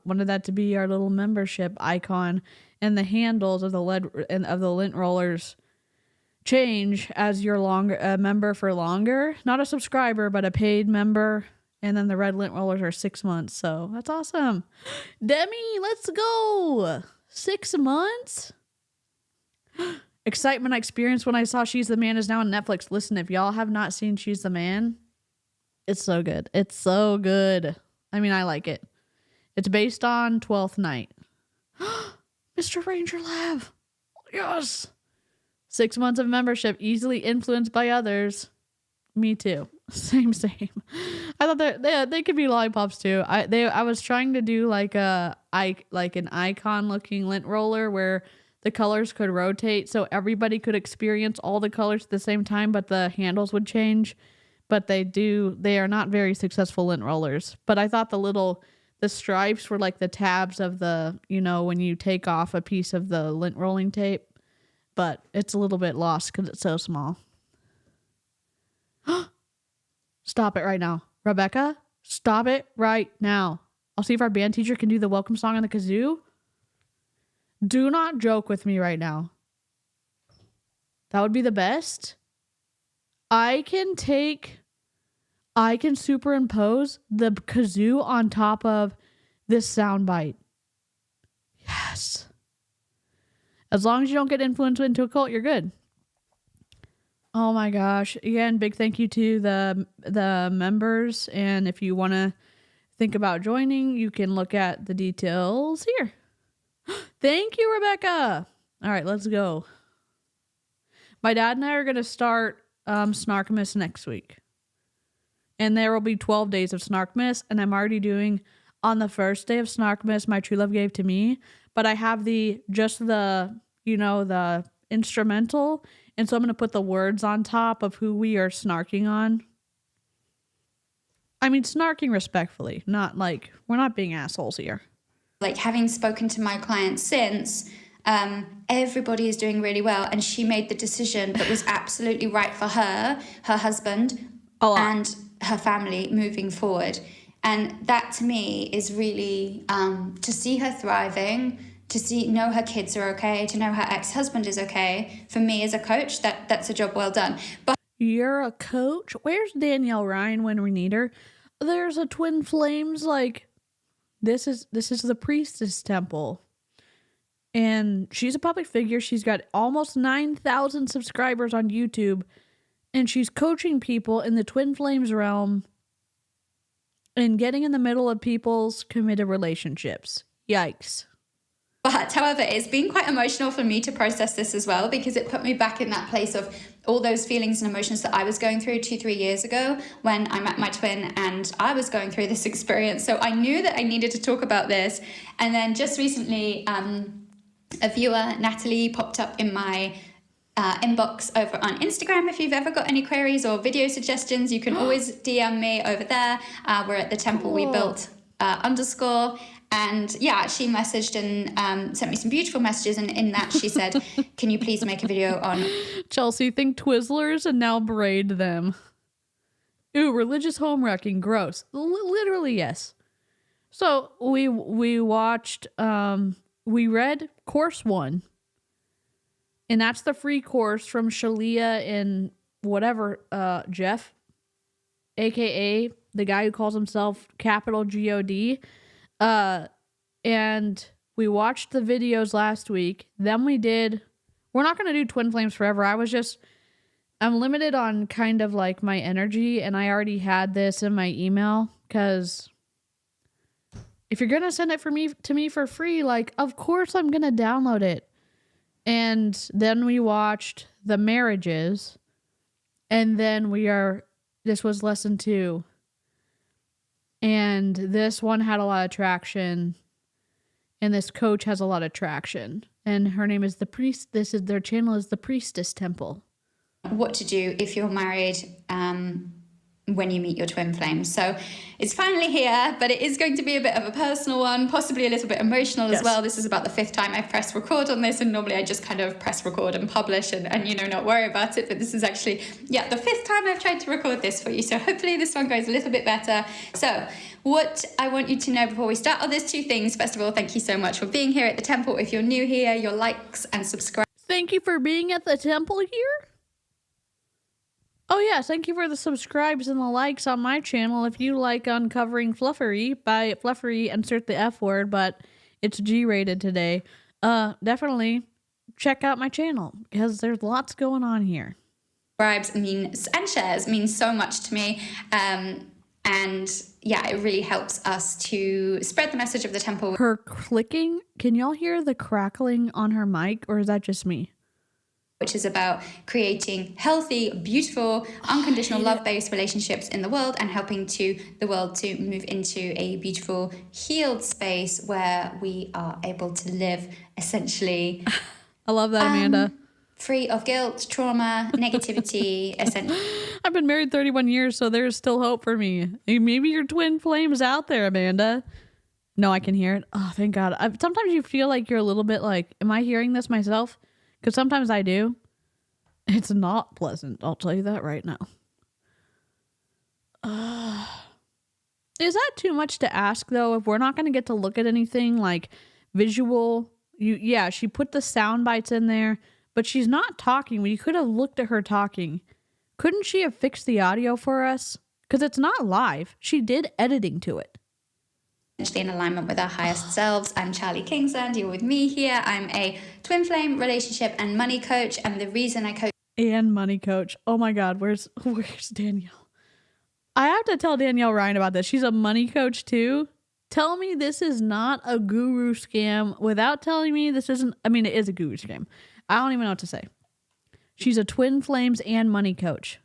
Speaker 1: wanted that to be our little membership icon, and the handles of the lint rollers change as you're a member for longer. Not a subscriber, but a paid member. And then the red lint rollers are 6 months. So that's awesome. Demi, let's go. 6 months? Excitement I experienced when I saw She's the Man is now on Netflix. Listen, if y'all have not seen She's the Man, it's so good. It's so good. I mean, I like it. It's based on 12th Night. Mr. Ranger Lav. Yes. 6 months of membership, easily influenced by others. Me too. Same. I thought they could be lollipops too. I was trying to do like an icon looking lint roller where the colors could rotate so everybody could experience all the colors at the same time, but the handles would change. But they are not very successful lint rollers. But I thought the stripes were like the tabs of the, when you take off a piece of the lint rolling tape. But it's a little bit lost because it's so small. Stop it right now. Rebecca, stop it right now. I'll see if our band teacher can do the welcome song on the kazoo. Do not joke with me right now. That would be the best. I can superimpose the kazoo on top of this soundbite. Yes. As long as you don't get influenced into a cult, you're good. Oh my gosh. Again, big thank you to the members. And if you want to think about joining, you can look at the details here. Thank you, Rebecca. All right, let's go. My dad and I are going to start Snarkmas next week. And there will be 12 days of Snarkmas. And I'm already doing on the first day of Snarkmas, My True Love Gave to Me. But I have the instrumental. And so I'm going to put the words on top of who we are snarking on. I mean, snarking respectfully, not like, we're not being assholes here.
Speaker 4: Like, having spoken to my clients since, everybody is doing really well. And she made the decision that was absolutely right for her husband, and her family moving forward. And that to me is really, to see her thriving, to know her kids are okay, to know her ex-husband is okay. For me as a coach, that's a job well done. But
Speaker 1: you're a coach? Where's Danielle Ryan when we need her? There's a Twin Flames, like, this is the Priestess temple. And she's a public figure. She's got almost 9,000 subscribers on YouTube. And she's coaching people in the Twin Flames realm and getting in the middle of people's committed relationships. Yikes.
Speaker 4: But however, it's been quite emotional for me to process this as well, because it put me back in that place of all those feelings and emotions that I was going through 2-3 years ago when I met my twin and I was going through this experience. So I knew that I needed to talk about this. And then just recently, a viewer, Natalie, popped up in my inbox over on Instagram. If you've ever got any queries or video suggestions, you can always DM me over there. We're at the temple we built _ and yeah, she messaged and sent me some beautiful messages, and in that she said, can you please make a video on
Speaker 1: Chelsea, think Twizzlers and now braid them. Ooh, religious home wrecking, gross. Literally, yes. So we watched, we read course 1, and that's the free course from Shalia and whatever, Jeff, aka the guy who calls himself capital God. And we watched the videos last week. Then we're not going to do Twin Flames forever. I'm limited on kind of like my energy, and I already had this in my email, because if you're going to send it to me for free, like, of course I'm going to download it. And then we watched the marriages, and then this was lesson 2. And this one had a lot of traction, and this coach has a lot of traction, and her name is their channel is the Priestess Temple.
Speaker 4: what to do if you're married when you meet your twin flames. So it's finally here, but it is going to be a bit of a personal one, possibly a little bit emotional as well. This is about the 5th time I've pressed record on this, and normally I just kind of press record and publish and not worry about it. But this is actually, the 5th time I've tried to record this for you. So hopefully this one goes a little bit better. So what I want you to know before we start, there's 2 things. First of all, thank you so much for being here at the temple. If you're new here, your likes and subscribe.
Speaker 1: Thank you for being at the temple here. Oh yeah, thank you for the subscribes and the likes on my channel. If you like uncovering fluffery, by fluffery insert the F word, but it's G-rated today. Definitely check out my channel, because there's lots going on here.
Speaker 4: Subscribes and shares mean so much to me. And yeah, it really helps us to spread the message of the temple.
Speaker 1: Her clicking, can y'all hear the crackling on her mic, or is that just me?
Speaker 4: Which is about creating healthy, beautiful, unconditional love-based relationships in the world, and helping the world to move into a beautiful, healed space where we are able to live essentially.
Speaker 1: I love that, Amanda.
Speaker 4: Free of guilt, trauma, negativity, essentially.
Speaker 1: I've been married 31 years, so there's still hope for me. Maybe your twin flame's out there, Amanda. No, I can hear it. Oh, thank God. Sometimes you feel like you're a little bit like, am I hearing this myself? Because sometimes I do. It's not pleasant. I'll tell you that right now. Is that too much to ask, though, if we're not going to get to look at anything like visual? She put the sound bites in there, but she's not talking. We could have looked at her talking. Couldn't she have fixed the audio for us? Because it's not live. She did editing to it.
Speaker 4: In alignment with our highest selves. I'm Charlie Kingsland. You're with me here. I'm a twin flame relationship and money coach, and the reason I coach
Speaker 1: and money coach. Oh my God, where's Danielle? I have to tell Danielle Ryan about this. She's a money coach too. Tell me this is not a guru scam without telling me this isn't. I mean, it is a guru scam. I don't even know what to say. She's a twin flames and money coach.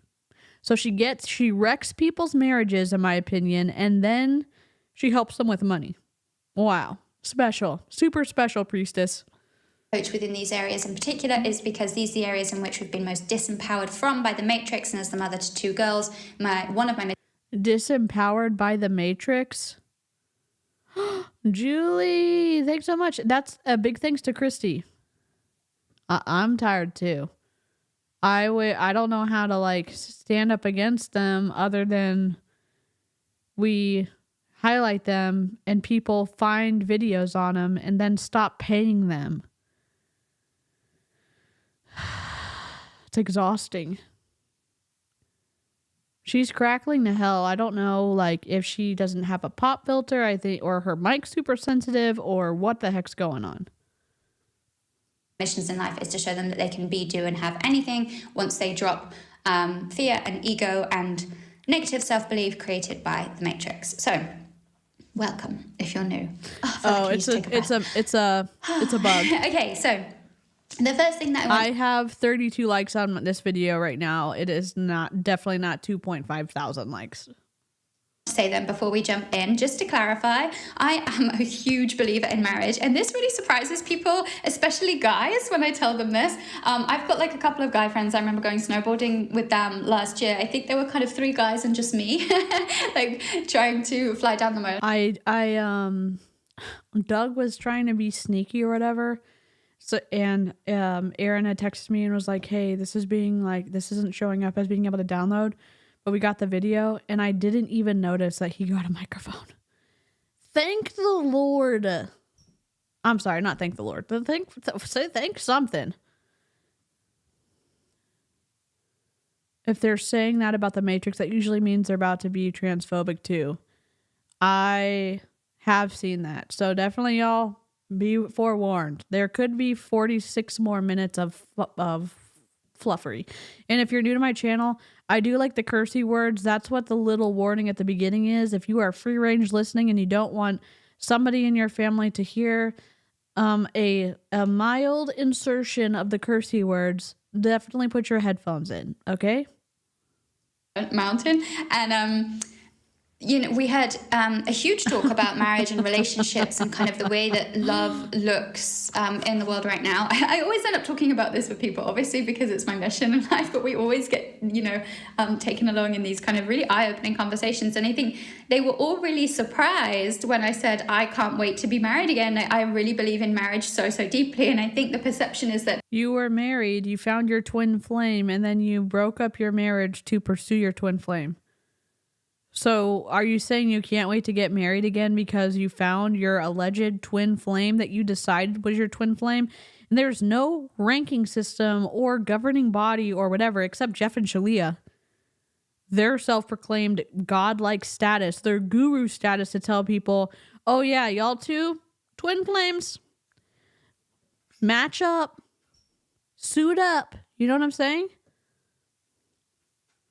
Speaker 1: So she wrecks people's marriages, in my opinion, and then she helps them with money. Wow. Special. Super special, Priestess.
Speaker 4: Coach within these areas in particular is because these are the areas in which we've been most disempowered from by the Matrix, and as the mother to 2 girls, one of my
Speaker 1: disempowered by the Matrix? Julie, thanks so much. That's a big thanks to Christy. I'm tired too. I don't know how to stand up against them other than we highlight them and people find videos on them and then stop paying them. It's exhausting. She's crackling to hell. I don't know if she doesn't have a pop filter, I think, or her mic's super sensitive, or what the heck's going on.
Speaker 4: Missions in life is to show them that they can be, do, and have anything once they drop fear and ego and negative self-belief created by the Matrix. So welcome if you're new.
Speaker 1: It's a bug.
Speaker 4: Okay, so the first thing that
Speaker 1: I have 32 likes on this video right now. It is definitely not 2,500 likes.
Speaker 4: say them before we jump in. Just to clarify, I am a huge believer in marriage, and this really surprises people, especially guys, when I tell them this. I've got like a couple of guy friends. I remember going snowboarding with them last year. I think there were kind of 3 guys and just me, like trying to fly down the mountain.
Speaker 1: Doug was trying to be sneaky or whatever. So, and Aaron had texted me and was like, hey, this isn't showing up as being able to download. But we got the video, and I didn't even notice that he got a microphone. Thank the Lord. I'm sorry, not thank the Lord. But thank something. If they're saying that about the Matrix, that usually means they're about to be transphobic too. I have seen that. So definitely y'all be forewarned. There could be 46 more minutes of fluffery. And if you're new to my channel, I do like the cursey words. That's what the little warning at the beginning is. If you are free range listening and you don't want somebody in your family to hear a mild insertion of the cursey words, definitely put your headphones in, okay?
Speaker 4: Mountain. And we had a huge talk about marriage and relationships and kind of the way that love looks in the world right now. I always end up talking about this with people, obviously, because it's my mission in life, but we always get, taken along in these kind of really eye-opening conversations. And I think they were all really surprised when I said, I can't wait to be married again. I really believe in marriage so deeply. And I think the perception is that
Speaker 1: you were married, you found your twin flame, and then you broke up your marriage to pursue your twin flame. So are you saying you can't wait to get married again because you found your alleged twin flame that you decided was your twin flame? And there's no ranking system or governing body or whatever except Jeff and Shalia. Their self-proclaimed godlike status, their guru status to tell people, oh yeah, y'all two, twin flames. Match up. Suit up. You know what I'm saying?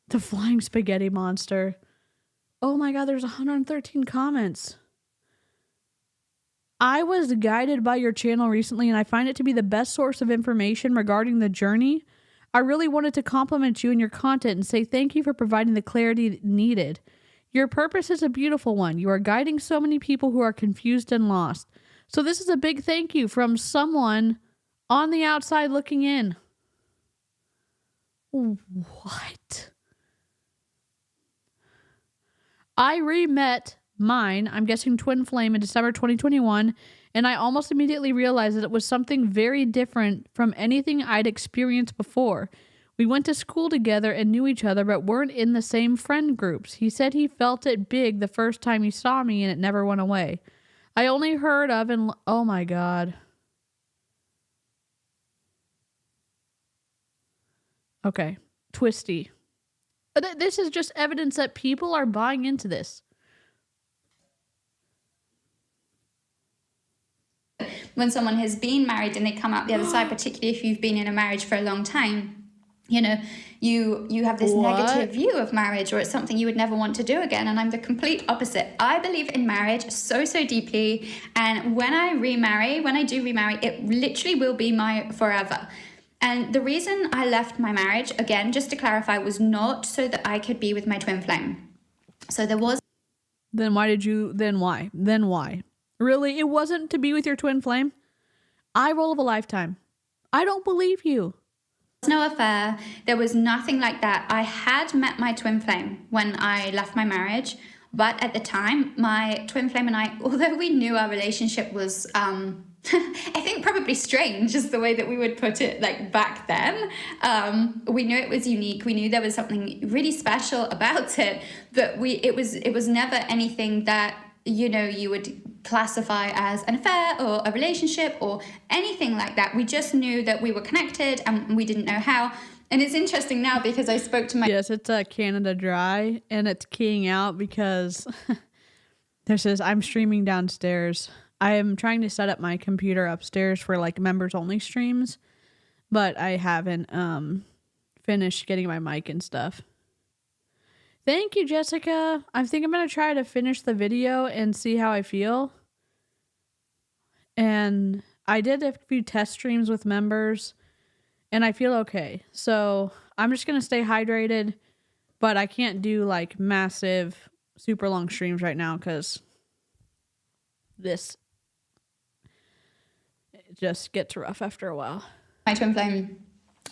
Speaker 1: The flying spaghetti monster. Oh my God, there's 113 comments. I was guided by your channel recently, and I find it to be the best source of information regarding the journey. I really wanted to compliment you and your content and say thank you for providing the clarity needed. Your purpose is a beautiful one. You are guiding so many people who are confused and lost. So this is a big thank you from someone on the outside looking in. What? I re-met mine, I'm guessing twin flame, in December 2021, and I almost immediately realized that it was something very different from anything I'd experienced before. We went to school together and knew each other, but weren't in the same friend groups. He said he felt it big the first time he saw me, and it never went away. I only heard of and... Oh my God. Okay. Twisty. This is just evidence that people are buying into this.
Speaker 4: When someone has been married and they come out the other side, particularly if you've been in a marriage for a long time, you have this negative view of marriage, or it's something you would never want to do again. And I'm the complete opposite. I believe in marriage so deeply. And when I do remarry, it literally will be my forever. And the reason I left my marriage, again, just to clarify, was not so that I could be with my twin flame. So there was...
Speaker 1: Then why? Really? It wasn't to be with your twin flame? Eye roll of a lifetime. I don't believe you.
Speaker 4: No affair. There was nothing like that. I had met my twin flame when I left my marriage. But at the time, my twin flame and I, although we knew our relationship was... I think probably strange is the way that we would put it, like back then. We knew it was unique. We knew there was something really special about it, but it was never anything that, you would classify as an affair or a relationship or anything like that. We just knew that we were connected and we didn't know how. And it's interesting now because I spoke to my...
Speaker 1: Yes, it's Canada Dry, and it's keying out because this is, I'm streaming downstairs. I am trying to set up my computer upstairs for like members only streams, but I haven't finished getting my mic and stuff. Thank you, Jessica. I think I'm going to try to finish the video and see how I feel. And I did a few test streams with members and I feel okay. So I'm just going to stay hydrated, but I can't do like massive super long streams right now because this it just gets rough after a while.
Speaker 4: My twin flame,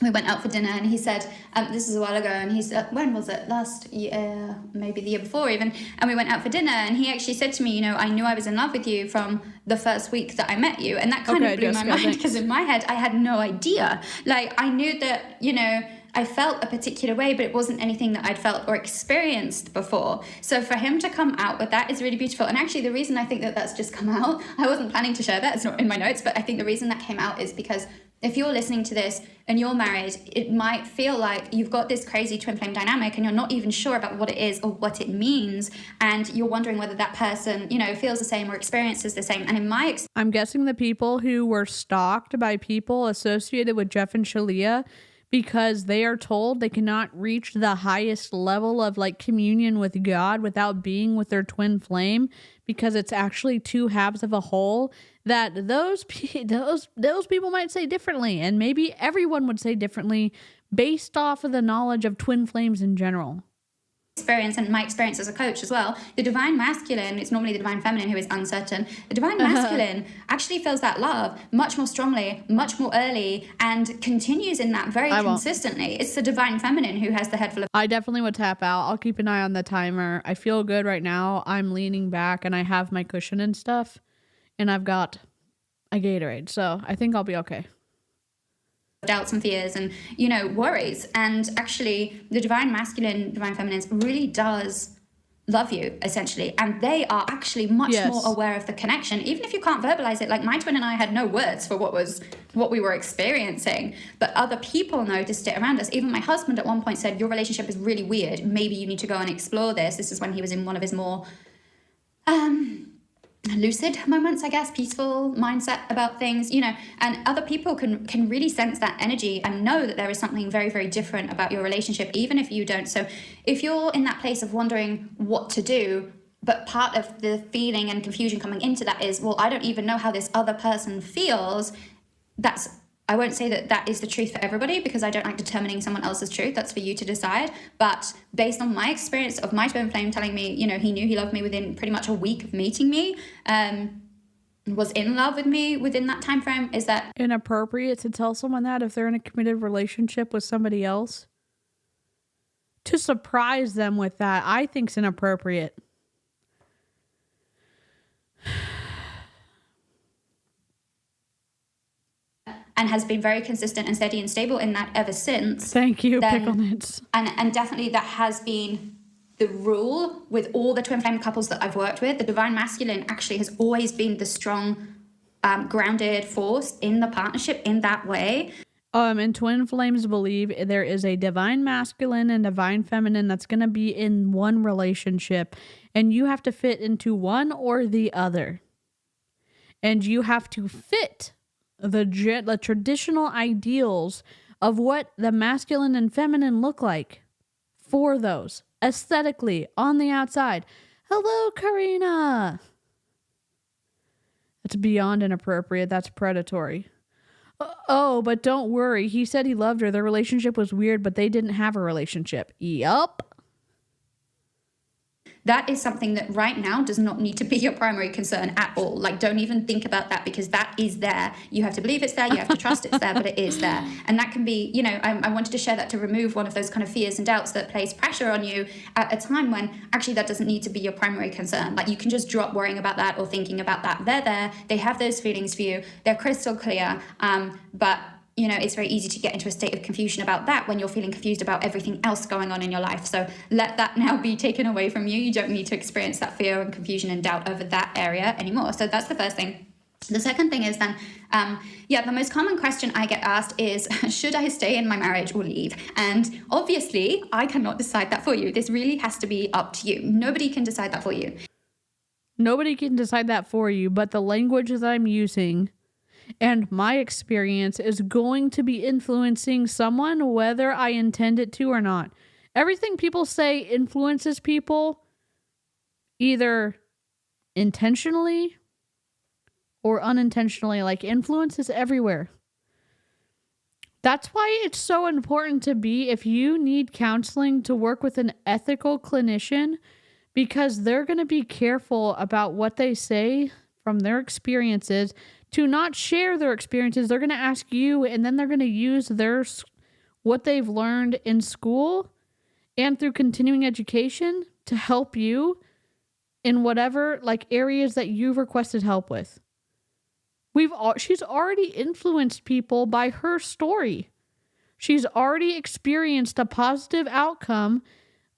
Speaker 4: we went out for dinner and he said, this is a while ago, and he said, when was it? Last year, maybe the year before even. And we went out for dinner and he actually said to me, you know, I knew I was in love with you from the first week that I met you. And that kind of blew my mind because in my head, I had no idea. Like, I knew that, you know, I felt a particular way, but it wasn't anything that I'd felt or experienced before. So for him to come out with that is really beautiful. And actually the reason I think that that's just come out, I wasn't planning to share that, it's not in my notes, but I think the reason that came out is because if you're listening to this and you're married, it might feel like you've got this crazy twin flame dynamic and you're not even sure about what it is or what it means. And you're wondering whether that person, you know, feels the same or experiences the same. And in my experience,
Speaker 1: I'm guessing the people who were stalked by people associated with Jeff and Shalia because they are told they cannot reach the highest level of like communion with God without being with their twin flame because it's actually two halves of a whole, that those people might say differently, and maybe everyone would say differently based off of the knowledge of twin flames in general.
Speaker 4: Experience and my experience as a coach as well, the divine masculine, it's normally the divine feminine who is uncertain. The divine masculine actually feels that love much more strongly, much more early, and continues in that very consistently. It's the divine feminine who has the head full of...
Speaker 1: I definitely would tap out. I'll keep an eye on the timer. I feel good right now. I'm leaning back and I have my cushion and stuff, and I've got a Gatorade, so I think I'll be okay.
Speaker 4: Doubts and fears and, you know, worries. And actually the divine masculine, divine feminines really does love you essentially, and they are actually much more aware of the connection, even if you can't verbalize it. Like my twin and I had no words for what we were experiencing, but other people noticed it around us. Even my husband at one point said, your relationship is really weird, maybe you need to go and explore this is when he was in one of his more lucid moments, I guess, peaceful mindset about things, you know, and other people can really sense that energy and know that there is something very, very different about your relationship, even if you don't. So if you're in that place of wondering what to do, but part of the feeling and confusion coming into that is, well, I don't even know how this other person feels, I won't say that that is the truth for everybody because I don't like determining someone else's truth. That's for you to decide. But based on my experience of my twin flame telling me, you know, he knew he loved me within pretty much a week of meeting me, was in love with me within that time frame, is that
Speaker 1: inappropriate to tell someone that if they're in a committed relationship with somebody else? To surprise them with that, I think's inappropriate.
Speaker 4: and has been very consistent and steady and stable in that ever since.
Speaker 1: Thank you, Pickle Nits.
Speaker 4: And definitely that has been the rule with all the twin flame couples that I've worked with. The divine masculine actually has always been the strong, grounded force in the partnership in that way.
Speaker 1: And twin flames believe there is a divine masculine and divine feminine that's going to be in one relationship, and you have to fit into one or the other. And you have to fit the traditional ideals of what the masculine and feminine look like for those aesthetically on the outside. Hello, Karina. That's beyond inappropriate. That's predatory. Oh, but don't worry. He said he loved her. Their relationship was weird, but they didn't have a relationship. Yup.
Speaker 4: That is something that right now does not need to be your primary concern at all. Like, don't even think about that, because that is there. You have to believe it's there. You have to trust it's there, but it is there. And that can be, you know, I wanted to share that to remove one of those kind of fears and doubts that place pressure on you at a time when actually that doesn't need to be your primary concern. Like, you can just drop worrying about that or thinking about that. They're there. They have those feelings for you. They're crystal clear. But you know, it's very easy to get into a state of confusion about that when you're feeling confused about everything else going on in your life. So let that now be taken away from you. You don't need to experience that fear and confusion and doubt over that area anymore. So that's the first thing. The second thing is then, the most common question I get asked is, should I stay in my marriage or leave? And obviously, I cannot decide that for you. This really has to be up to you. Nobody can decide that for you.
Speaker 1: Nobody can decide that for you, but the language that I'm using and my experience is going to be influencing someone whether I intend it to or not. Everything people say influences people either intentionally or unintentionally. Like, influence is everywhere. That's why it's so important to be, if you need counseling, to work with an ethical clinician, because they're going to be careful about what they say from their experiences to not share their experiences. They're going to ask you, and then they're going to use what they've learned in school and through continuing education to help you in whatever like areas that you've requested help with. She's already influenced people by her story. She's already experienced a positive outcome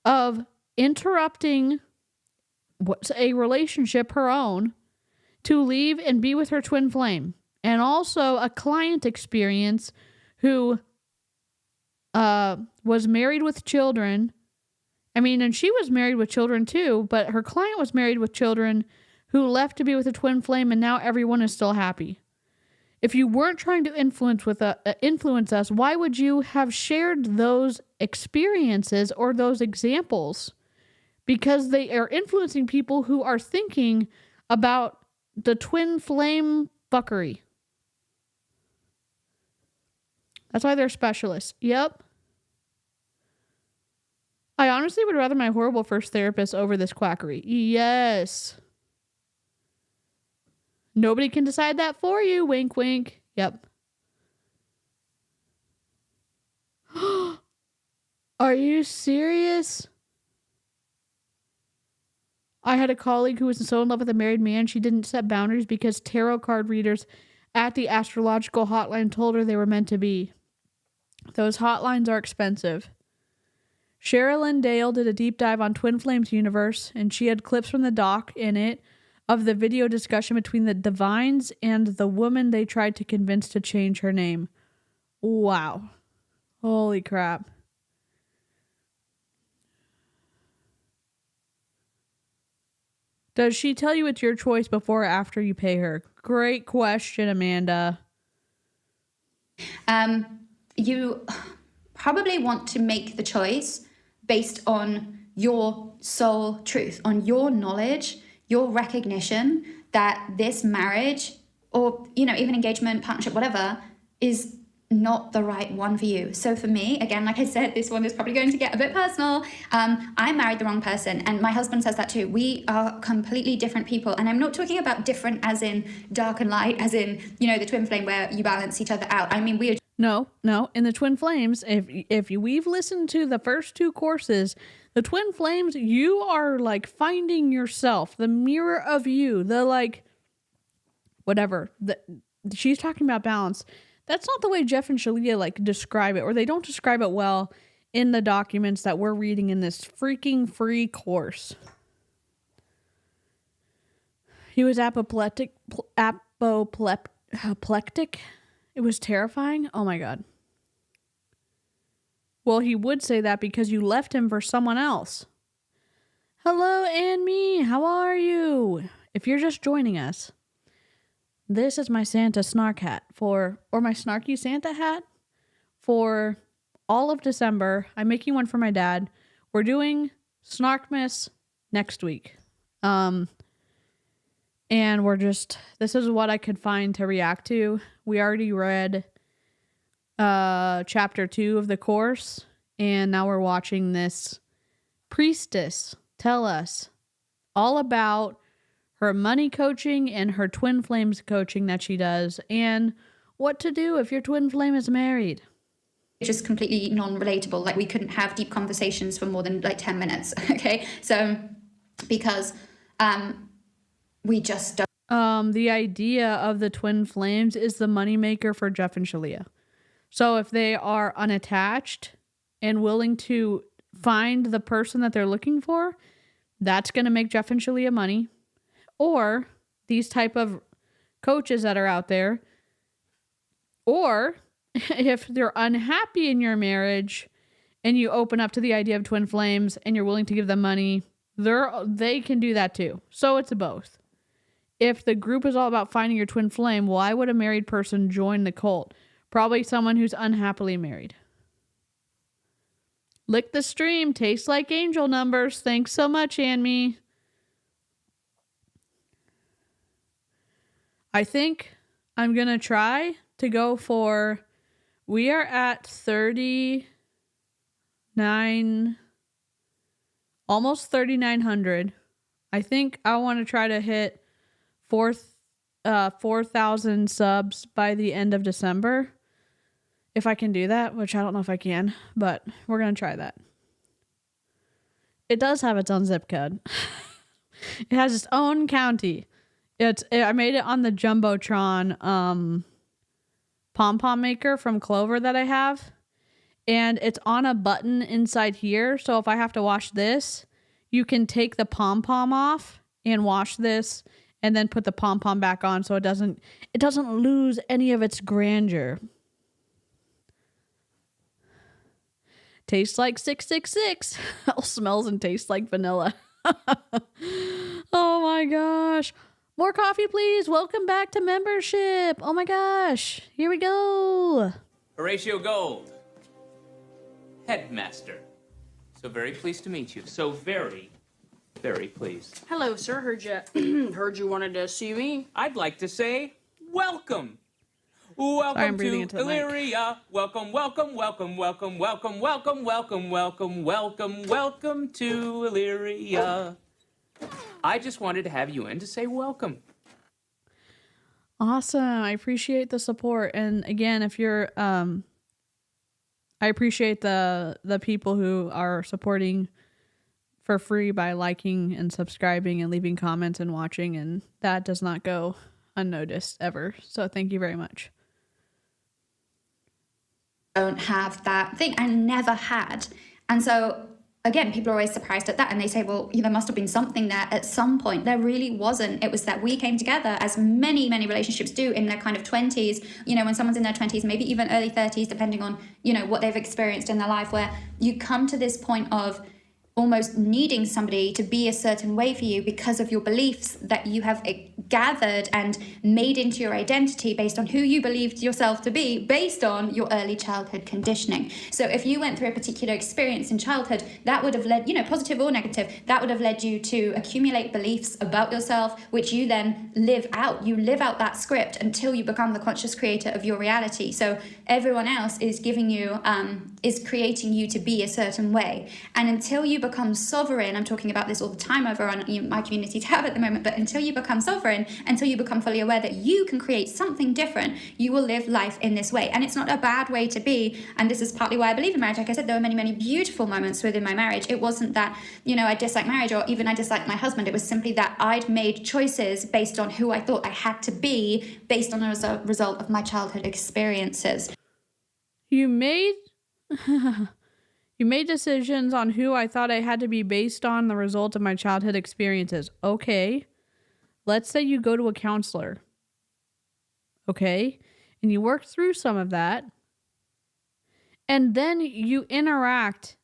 Speaker 1: of interrupting what's a relationship, her own, to leave and be with her twin flame. And also a client experience who was married with children. I mean, and she was married with children too, but her client was married with children who left to be with a twin flame, and now everyone is still happy. If you weren't trying to influence us, why would you have shared those experiences or those examples? Because they are influencing people who are thinking about the twin flame fuckery. That's why they're specialists. Yep. I honestly would rather my horrible first therapist over this quackery. Yes. Nobody can decide that for you. Wink, wink. Yep. Are you serious? I had a colleague who was so in love with a married man, she didn't set boundaries because tarot card readers at the astrological hotline told her they were meant to be. Those hotlines are expensive. Sherilyn Dale did a deep dive on Twin Flames universe, and she had clips from the doc in it of the video discussion between the divines and the woman they tried to convince to change her name. Wow. Holy crap. Does she tell you it's your choice before or after you pay her? Great question, Amanda.
Speaker 4: You probably want to make the choice based on your soul truth, on your knowledge, your recognition that this marriage or, even engagement, partnership, whatever, is not the right one for you. So for me, again, like I said, this one is probably going to get a bit personal. I married the wrong person, and my husband says that too. We are completely different people, and I'm not talking about different as in dark and light, as in, the twin flame where you balance each other out. I mean, we are...
Speaker 1: No. In the Twin Flames, we've listened to the first 2 courses, the Twin Flames, you are like finding yourself, the mirror of you, the like, whatever. She's talking about balance. That's not the way Jeff and Shalia like describe it, or they don't describe it well in the documents that we're reading in this freaking free course. He was apoplectic. It was terrifying. Oh my God. Well, he would say that because you left him for someone else. Hello, Anne-Me. How are you? If you're just joining us, this is my Santa snark hat or my snarky Santa hat for all of December. I'm making one for my dad. We're doing Snarkmas next week. And this is what I could find to react to. We already read chapter 2 of the course, and now we're watching this Priestess tell us all about her money coaching and her twin flames coaching that she does, and what to do if your twin flame is married.
Speaker 4: Just completely non-relatable. Like, we couldn't have deep conversations for more than like 10 minutes. Okay. So because we just don't.
Speaker 1: The idea of the twin flames is the moneymaker for Jeff and Shalia. So if they are unattached and willing to find the person that they're looking for, that's going to make Jeff and Shalia money. Or these type of coaches that are out there. Or if they're unhappy in your marriage and you open up to the idea of twin flames and you're willing to give them money, they can do that too. So it's both. If the group is all about finding your twin flame, why would a married person join the cult? Probably someone who's unhappily married. Lick the stream. Tastes like angel numbers. Thanks so much, Anne-Me. I think I'm going to try to go for... We are at 39... almost 3,900. I think I want to try to hit 4,000 subs by the end of December. If I can do that, which I don't know if I can, but we're going to try that. It does have its own zip code. It has its own county. I made it on the Jumbotron pom-pom maker from Clover that I have. And it's on a button inside here. So if I have to wash this, you can take the pom-pom off and wash this and then put the pom-pom back on so it doesn't lose any of its grandeur. Tastes like 666. Smells and tastes like vanilla. Oh my gosh. More coffee, please. Welcome back to membership. Oh my gosh. Here we go.
Speaker 5: Horatio Gold, headmaster. So very pleased to meet you. So very, very pleased.
Speaker 6: Hello, sir. Heard you wanted to see me.
Speaker 5: I'd like to say welcome.
Speaker 1: I'm
Speaker 5: Welcome
Speaker 1: breathing
Speaker 5: to
Speaker 1: into the mic.
Speaker 5: Illyria. Welcome, welcome, welcome, welcome, welcome, welcome, welcome, welcome, welcome, welcome to Illyria. I just wanted to have you in to say welcome.
Speaker 1: Awesome. I appreciate the support. And again, if you're I appreciate the people who are supporting for free by liking and subscribing and leaving comments and watching, and that does not go unnoticed ever. So thank you very much.
Speaker 4: Don't have that thing. I never had. And so again, people are always surprised at that, and they say, well, there must have been something there at some point. There really wasn't. It was that we came together, as many relationships do, in their kind of 20s, when someone's in their 20s, maybe even early 30s, depending on, what they've experienced in their life, where you come to this point of almost needing somebody to be a certain way for you because of your beliefs that you have gathered and made into your identity based on who you believed yourself to be, based on your early childhood conditioning. So if you went through a particular experience in childhood, that would have led, positive or negative, that would have led you to accumulate beliefs about yourself, which you then live out. You live out that script until you become the conscious creator of your reality. So everyone else is giving you, is creating you to be a certain way. And until you become sovereign, I'm talking about this all the time over on my community tab at the moment, but until you become sovereign, until you become fully aware that you can create something different, you will live life in this way. And it's not a bad way to be. And this is partly why I believe in marriage. Like I said, there were many, many beautiful moments within my marriage. It wasn't that, I disliked marriage or even I disliked my husband. It was simply that I'd made choices based on who I thought I had to be, based on a result of my childhood experiences.
Speaker 1: You made decisions on who I thought I had to be based on the result of my childhood experiences. Okay. Let's say you go to a counselor. Okay. And you work through some of that. And then you interact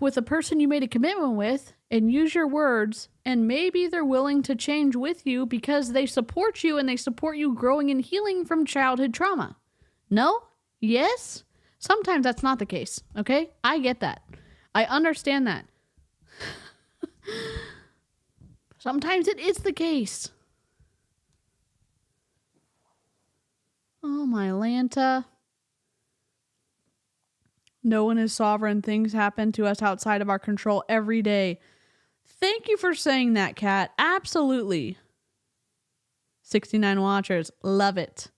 Speaker 1: with the person you made a commitment with and use your words, and maybe they're willing to change with you because they support you and they support you growing and healing from childhood trauma. No? Yes? Sometimes that's not the case, okay? I get that. I understand that. Sometimes it is the case. Oh, my Lanta. No one is sovereign. Things happen to us outside of our control every day. Thank you for saying that, Kat. Absolutely. 69 watchers. Love it.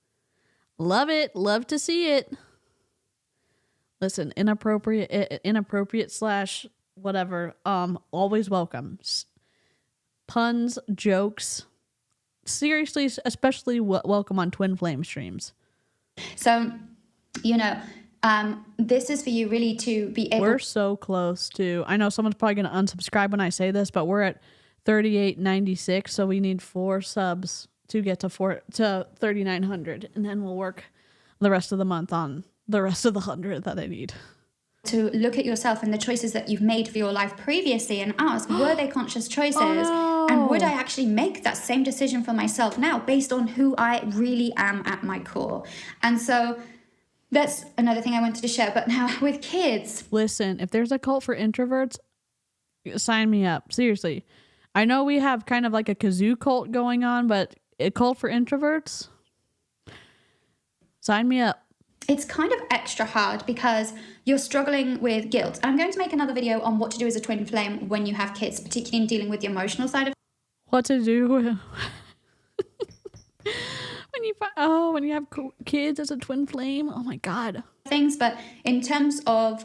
Speaker 1: Love it. Love to see it. Listen, inappropriate slash whatever. Always welcome. Puns, jokes. Seriously, especially welcome on Twin Flame streams.
Speaker 4: So, this is for you really to be able.
Speaker 1: We're so close to. I know someone's probably going to unsubscribe when I say this, but we're at 3896, so we need 4 subs to get to 3,900, and then we'll work the rest of the month on the rest of the 100 that I need.
Speaker 4: To look at yourself and the choices that you've made for your life previously and ask, were they conscious choices?
Speaker 1: Oh, no.
Speaker 4: And would I actually make that same decision for myself now based on who I really am at my core? And so that's another thing I wanted to share. But now with kids.
Speaker 1: Listen, if there's a cult for introverts, sign me up. Seriously. I know we have kind of like a kazoo cult going on, but a cult for introverts, sign me up.
Speaker 4: it's kind of extra hard because you're struggling with guilt. I'm going to make another video on what to do as a twin flame when you have kids, particularly in dealing with the emotional side of
Speaker 1: What to do when you have kids as a twin flame? Oh my God.
Speaker 4: things. But in terms of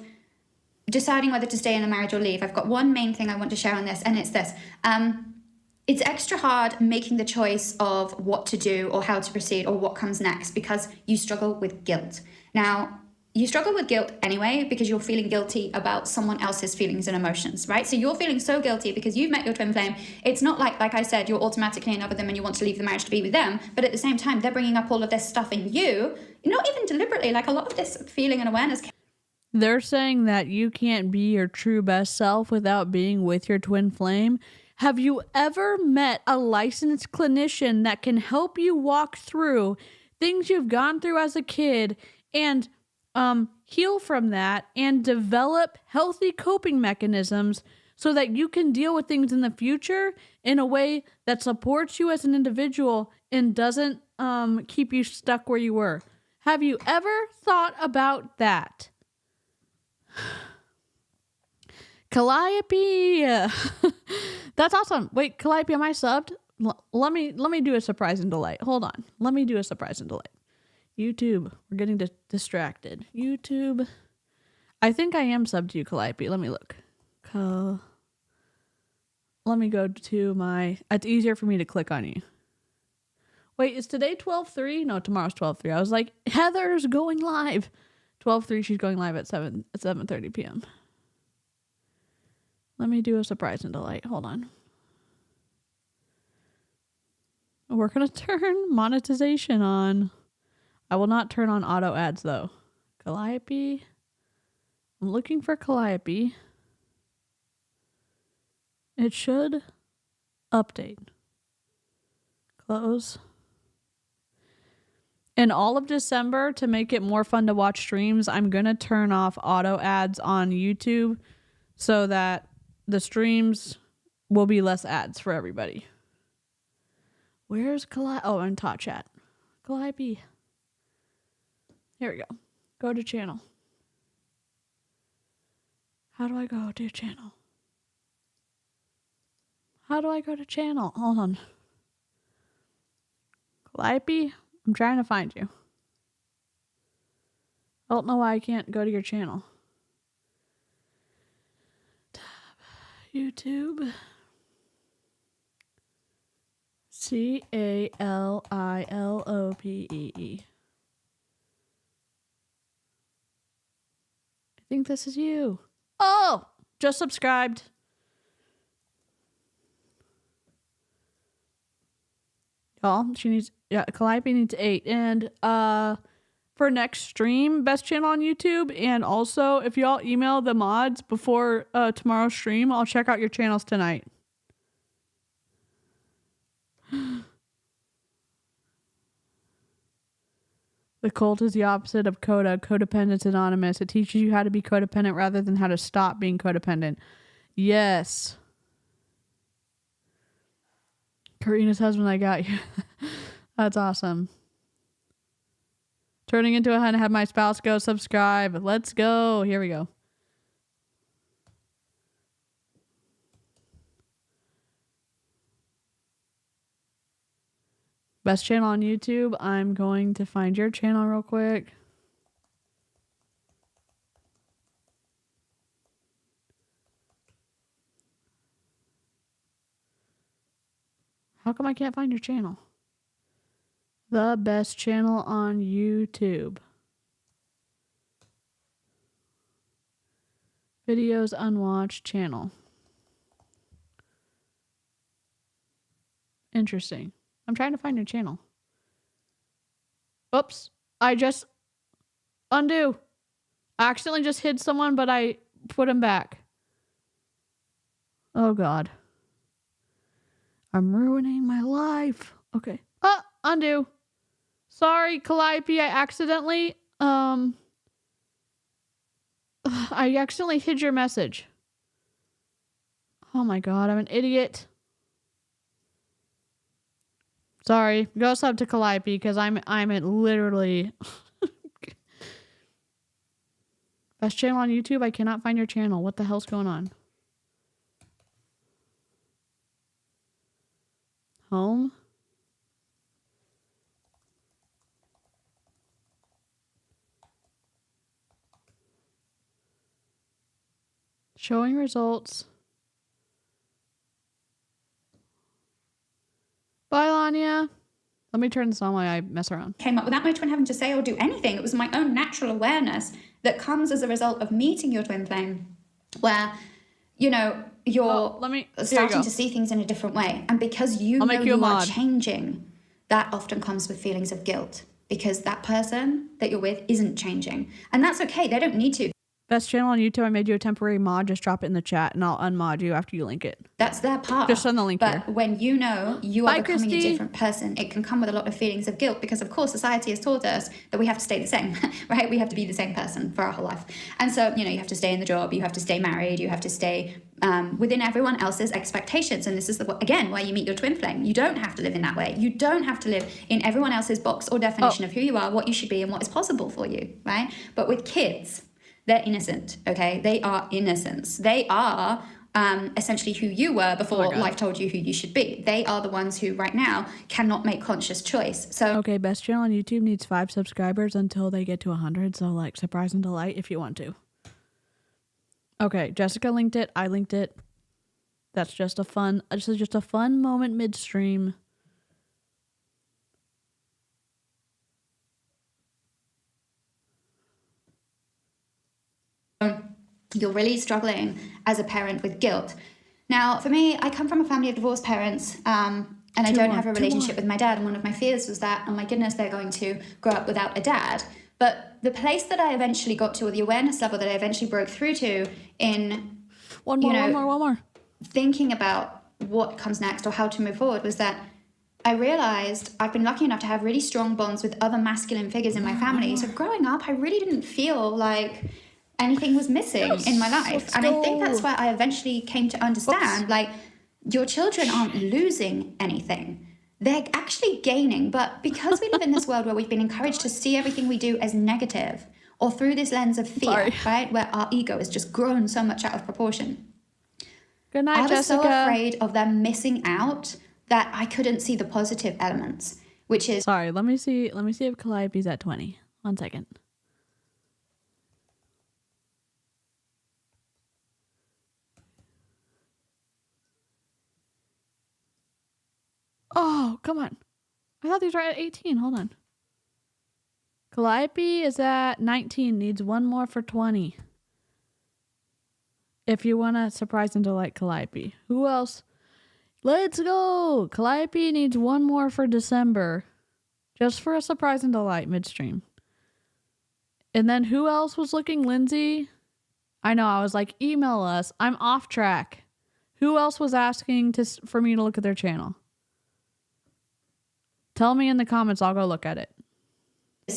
Speaker 4: deciding whether to stay in a marriage or leave, I've got one main thing I want to share on this, and it's this. It's extra hard making the choice of what to do or how to proceed or what comes next because you struggle with guilt. Now, you struggle with guilt anyway because you're feeling guilty about someone else's feelings and emotions, right? So you're feeling so guilty because you've met your twin flame. It's not like I said, you're automatically in love with them and you want to leave the marriage to be with them. But at the same time, they're bringing up all of this stuff in you, not even deliberately. Like a lot of this feeling and awareness.
Speaker 1: They're saying that you can't be your true best self without being with your twin flame. Have you ever met a licensed clinician that can help you walk through things you've gone through as a kid and heal from that and develop healthy coping mechanisms so that you can deal with things in the future in a way that supports you as an individual and doesn't keep you stuck where you were? Have you ever thought about that? Calliope. That's awesome. Wait, Calliope, am I subbed? Let me do a surprise and delight. Hold on. Let me do a surprise and delight. YouTube. We're getting distracted. YouTube. I think I am subbed to you, Calliope. Let me look. Let me go to my... It's easier for me to click on you. Wait, is today 12/3? No, tomorrow's 12/3. I was like, Heather's going live. 12/3, she's going live at 7:30 p.m. Let me do a surprise and delight. Hold on. We're going to turn monetization on. I will not turn on auto ads, though. Calliope. I'm looking for Calliope. It should update. Close. In all of December, to make it more fun to watch streams, I'm going to turn off auto ads on YouTube so that the streams will be less ads for everybody. Where's Calliope? Oh, in Tot Chat. Calliope. Here we go. Go to channel. How do I go to channel? How do I go to channel? Hold on. Calliope, I'm trying to find you. I don't know why I can't go to your channel. YouTube. CALILOPEE. I think this is you. Oh, just subscribed. Y'all, Calliope needs 8. And for next stream, best channel on YouTube. And also, if y'all email the mods before tomorrow's stream, I'll check out your channels tonight. The cult is the opposite of CODA, Codependence Anonymous. It teaches you how to be codependent rather than how to stop being codependent. Yes. Karina's husband, I got you. That's awesome. Turning into a hun, have my spouse go subscribe. Let's go. Here we go. Best channel on YouTube. I'm going to find your channel real quick. How come I can't find your channel? The best channel on YouTube. Videos unwatched channel. Interesting. I'm trying to find your channel. Oops. I just... Undo. I accidentally just hid someone, but I put him back. Oh, God. I'm ruining my life. Okay. Undo. Sorry, Calliope. I accidentally hid your message. Oh my God, I'm an idiot. Sorry. Go sub to Calliope because I'm at literally Best channel on YouTube. I cannot find your channel. What the hell's going on? Home. Showing results. Bye, Lanya. Let me turn this on while I mess around.
Speaker 4: Came up without my twin having to say or do anything. It was my own natural awareness that comes as a result of meeting your twin flame, where, you know, you're starting to see things in a different way. And because you know you are changing, that often comes with feelings of guilt because that person that you're with isn't changing. And that's okay. They don't need to.
Speaker 1: Best channel on YouTube. I made you a temporary mod. Just drop it in the chat and I'll unmod you after you link it.
Speaker 4: That's their part.
Speaker 1: Just send the link here.
Speaker 4: But when you know you are becoming a different person, it can come with a lot of feelings of guilt because, of course, society has taught us that we have to stay the same, right? We have to be the same person for our whole life. And so, you know, you have to stay in the job, you have to stay married, you have to stay within everyone else's expectations. And this is, again, why you meet your twin flame. You don't have to live in that way. You don't have to live in everyone else's box or definition of who you are, what you should be, and what is possible for you, right? But with kids, they're innocent, okay? They are innocents. They are essentially who you were before life told you who you should be. They are the ones who right now cannot make conscious choice. So
Speaker 1: okay, best channel on YouTube needs 5 subscribers until they get to 100. So like surprise and delight if you want to. Okay, Jessica linked it. I linked it. This is just a fun moment midstream.
Speaker 4: You're really struggling as a parent with guilt. Now, for me, I come from a family of divorced parents, and I don't have a relationship with my dad. And one of my fears was that, oh my goodness, they're going to grow up without a dad. But the place that I eventually got to, or the awareness level that I eventually broke through to in
Speaker 1: one more
Speaker 4: thinking about what comes next or how to move forward, was that I realized I've been lucky enough to have really strong bonds with other masculine figures in my family. So growing up, I really didn't feel like anything was missing in my life. And I think that's why I eventually came to understand, like, your children aren't losing anything. They're actually gaining. But because we live in this world where we've been encouraged to see everything we do as negative or through this lens of fear, right, where our ego has just grown so much out of proportion.
Speaker 1: Good night, Jessica.
Speaker 4: I was so afraid of them missing out that I couldn't see the positive elements, which is...
Speaker 1: Sorry, let me see if Calliope's at 20. 1 second. Oh, come on. I thought these were at 18. Hold on. Calliope is at 19. Needs 1 more for 20. If you want to surprise and delight Calliope. Who else? Let's go. Calliope needs 1 more for December. Just for a surprise and delight midstream. And then who else was looking? Lindsay? I know. I was like, email us. I'm off track. Who else was asking for me to look at their channel? Tell me in the comments. I'll go look at it.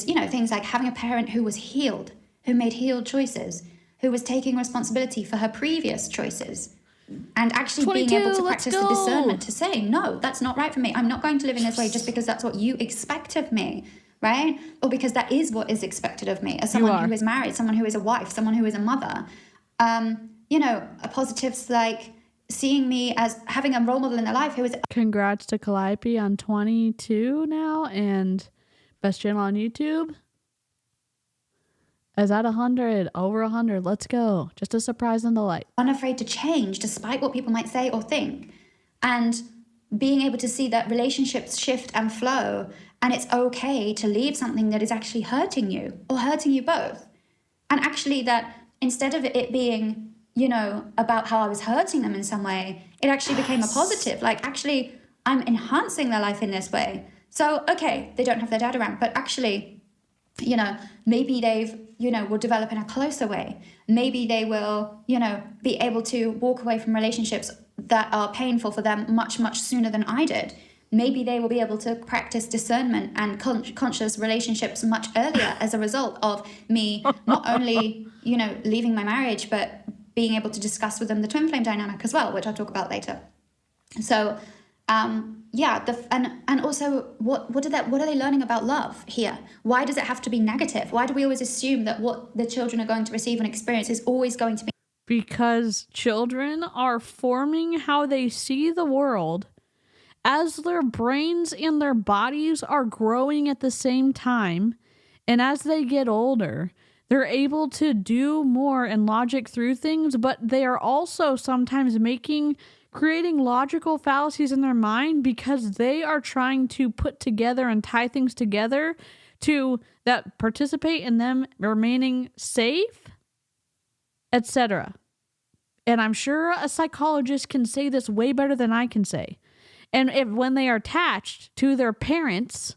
Speaker 4: You know, things like having a parent who was healed, who made healed choices, who was taking responsibility for her previous choices, and actually being able to practice the discernment to say, no, that's not right for me. I'm not going to live in this way just because that's what you expect of me, right? Or because that is what is expected of me as someone who is married, someone who is a wife, someone who is a mother. You know, positives like seeing me as having a role model in their life who is...
Speaker 1: Congrats to Calliope on 22 now, and best channel on YouTube is at 100, over 100. Let's go. Just a surprise and delight.
Speaker 4: Unafraid to change despite what people might say or think, and being able to see that relationships shift and flow, and it's okay to leave something that is actually hurting you or hurting you both. And actually that instead of it being, you know, about how I was hurting them in some way, it actually became a positive. Like, actually, I'm enhancing their life in this way. So, okay, they don't have their dad around, but actually, you know, maybe they've, you know, will develop in a closer way. Maybe they will, you know, be able to walk away from relationships that are painful for them much, much sooner than I did. Maybe they will be able to practice discernment and conscious relationships much earlier as a result of me not only, you know, leaving my marriage, but being able to discuss with them the twin flame dynamic as well, which I'll talk about later. So, and also what are they learning about love here? Why does it have to be negative? Why do we always assume that what the children are going to receive and experience is always going to be?
Speaker 1: Because children are forming how they see the world as their brains and their bodies are growing at the same time. And as they get older, they're able to do more and logic through things, but they are also sometimes creating logical fallacies in their mind because they are trying to put together and tie things together that participate in them remaining safe, etc. And I'm sure a psychologist can say this way better than I can say. And when they are attached to their parents,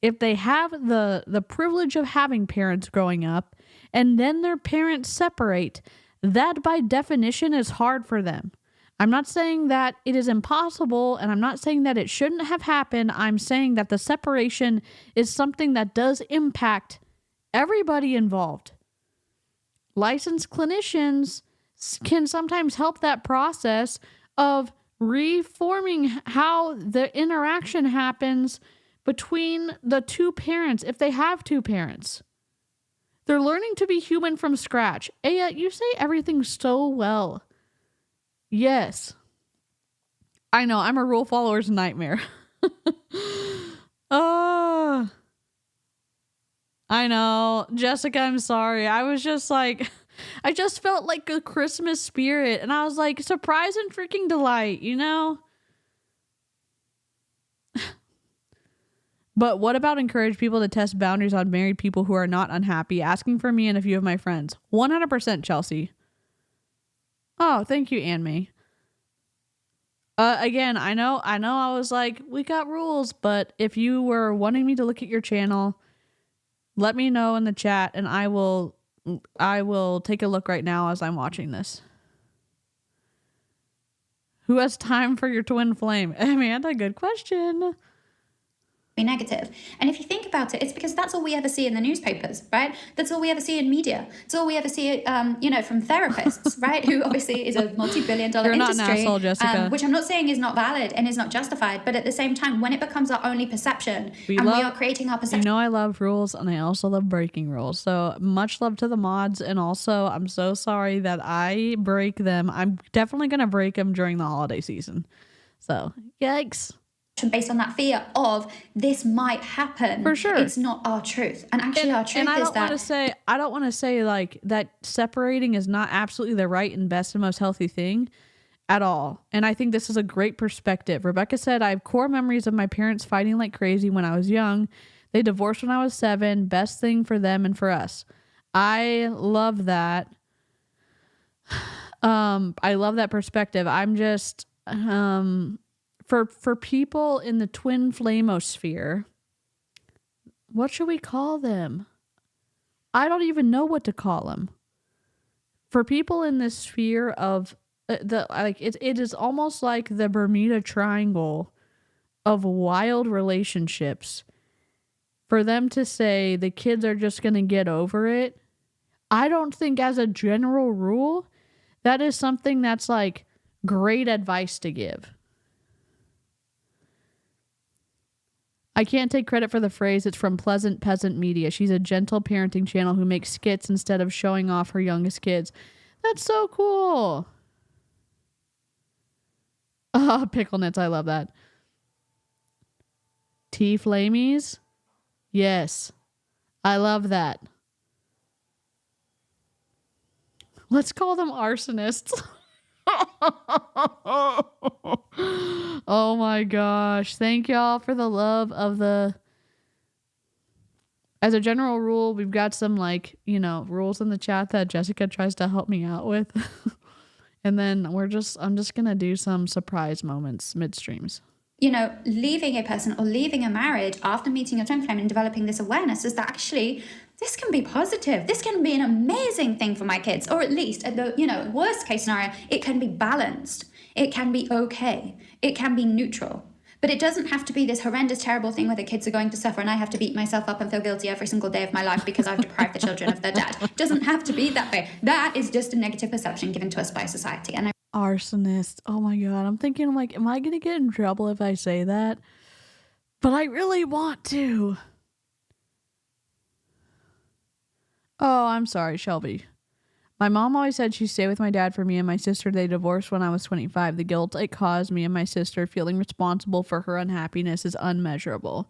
Speaker 1: if they have the privilege of having parents growing up, and then their parents separate, that by definition is hard for them. I'm not saying that it is impossible, and I'm not saying that it shouldn't have happened. I'm saying that the separation is something that does impact everybody involved. Licensed clinicians can sometimes help that process of reforming how the interaction happens between the two parents, if they have two parents. They're learning to be human from scratch. Aya, you say everything so well. Yes. I know, I'm a rule follower's nightmare. Oh, I know. Jessica, I'm sorry. I was just like, I just felt like a Christmas spirit. And I was like, surprise and freaking delight, you know? But what about encourage people to test boundaries on married people who are not unhappy, asking for me and a few of my friends? 100%, Chelsea. Oh, thank you, Anne May. Again, I know I was like, we got rules, but if you were wanting me to look at your channel, let me know in the chat and I will take a look right now as I'm watching this. Who has time for your twin flame? Amanda, good question.
Speaker 4: Be negative. And if you think about it, it's because that's all we ever see in the newspapers, right? That's all we ever see in media. It's all we ever see, from therapists, right? Who obviously is a multi-billion-dollar industry,
Speaker 1: not an asshole, Jessica.
Speaker 4: Which I'm not saying is not valid and is not justified, but at the same time, when it becomes our only perception we are creating our perception.
Speaker 1: You know I love rules and I also love breaking rules. So much love to the mods, and also I'm so sorry that I break them. I'm definitely going to break them during the holiday season. So, yikes.
Speaker 4: Based on that fear of this might happen.
Speaker 1: For sure.
Speaker 4: It's not our truth. And actually our truth is that...
Speaker 1: I don't want to say like that separating is not absolutely the right and best and most healthy thing at all. And I think this is a great perspective. Rebecca said, I have core memories of my parents fighting like crazy when I was young. They divorced when I was 7. Best thing for them and for us. I love that. I love that perspective. I'm just... For people in the twin flamosphere, what should we call them? I don't even know what to call them. For people in this sphere of it is almost like the Bermuda Triangle of wild relationships. For them to say the kids are just going to get over it, I don't think as a general rule that is something that's like great advice to give. I can't take credit for the phrase. It's from Pleasant Peasant Media. She's a gentle parenting channel who makes skits instead of showing off her youngest kids. That's so cool. Pickle Nits. I love that. Tea Flamies. Yes. I love that. Let's call them arsonists. Oh my gosh. Thank y'all for the love of the... As a general rule, we've got some rules in the chat that Jessica tries to help me out with. And then I'm just going to do some surprise moments midstreams.
Speaker 4: Leaving a person or leaving a marriage after meeting your twin flame and developing this awareness is that actually this can be positive. This can be an amazing thing for my kids, or at least at the, worst case scenario, it can be balanced. It can be okay. It can be neutral. But it doesn't have to be this horrendous, terrible thing where the kids are going to suffer and I have to beat myself up and feel guilty every single day of my life because I've deprived the children of their dad. It doesn't have to be that way. That is just a negative perception given to us by society. And
Speaker 1: Arsonist. Oh my God. I'm thinking, I'm like, am I going to get in trouble if I say that? But I really want to. Oh, I'm sorry, Shelby. My mom always said she'd stay with my dad for me and my sister. They divorced when I was 25. The guilt it caused me and my sister feeling responsible for her unhappiness is unmeasurable.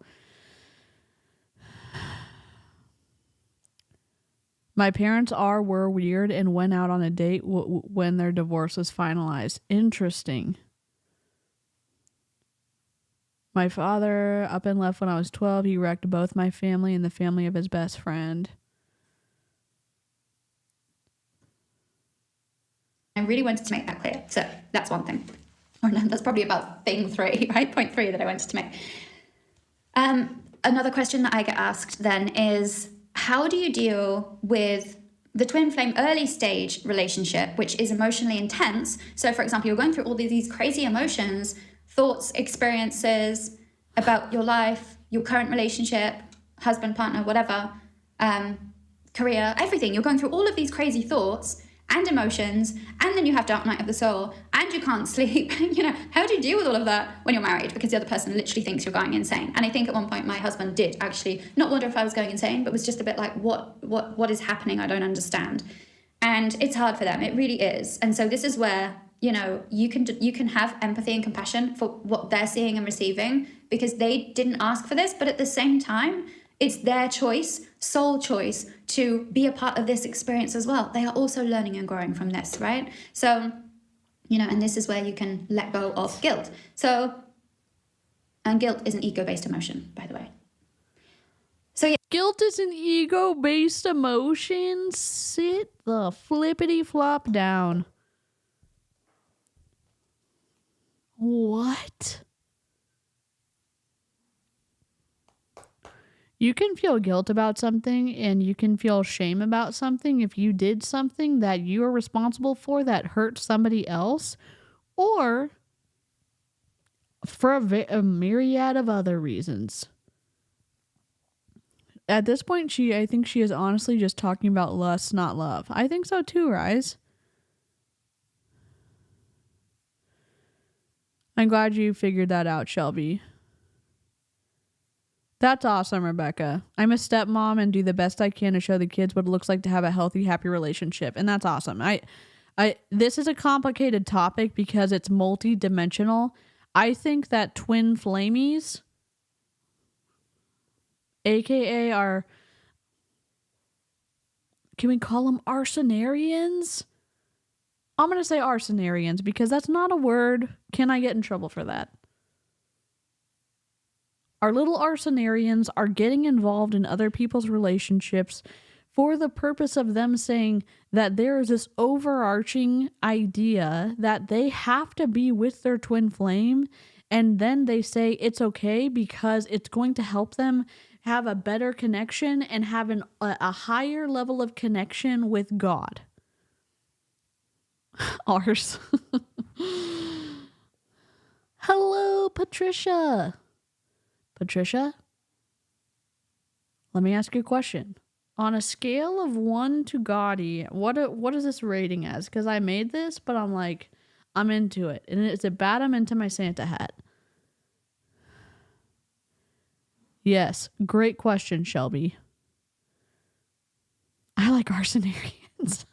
Speaker 1: My parents were weird and went out on a date when their divorce was finalized. Interesting. My father up and left when I was 12. He wrecked both my family and the family of his best friend.
Speaker 4: I really wanted to make that clear. So that's one thing. Or no, that's probably about thing 3, right? Point 3 that I wanted to make. Another question that I get asked then is, how do you deal with the twin flame early stage relationship, which is emotionally intense? So for example, you're going through all these crazy emotions, thoughts, experiences about your life, your current relationship, husband, partner, whatever, career, everything. You're going through all of these crazy thoughts and emotions, and then you have dark night of the soul, and you can't sleep. How do you deal with all of that when you're married? Because the other person literally thinks you're going insane. And I think at one point my husband did actually not wonder if I was going insane, but was just a bit like, what is happening? I don't understand. And it's hard for them. It really is. And so this is where, you can have empathy and compassion for what they're seeing and receiving, because they didn't ask for this, but at the same time, it's their choice, soul choice, to be a part of this experience as well. They are also learning and growing from this, right? So, and this is where you can let go of guilt. And guilt is an ego-based emotion, by the way. So yeah.
Speaker 1: Guilt is an ego-based emotion? Sit the flippity flop down. What? You can feel guilt about something and you can feel shame about something if you did something that you are responsible for that hurt somebody else, or for a myriad of other reasons. At this point, I think she is honestly just talking about lust, not love. I think so too, Rise. I'm glad you figured that out, Shelby. That's awesome, Rebecca. I'm a stepmom and do the best I can to show the kids what it looks like to have a healthy, happy relationship. And that's awesome. This is a complicated topic because it's multi-dimensional. I think that twin flamies, aka can we call them arsenarians? I'm going to say arsenarians because that's not a word. Can I get in trouble for that? Our little arsenarians are getting involved in other people's relationships for the purpose of them saying that there is this overarching idea that they have to be with their twin flame, and then they say it's okay because it's going to help them have a better connection and have a higher level of connection with God. Ours. Hello, Patricia. Patricia, let me ask you a question. On a scale of 1 to Gaudy, what is this rating as? Because I made this, but I'm into it. And is it bad I'm into my Santa hat? Yes, great question, Shelby. I like arsenarians.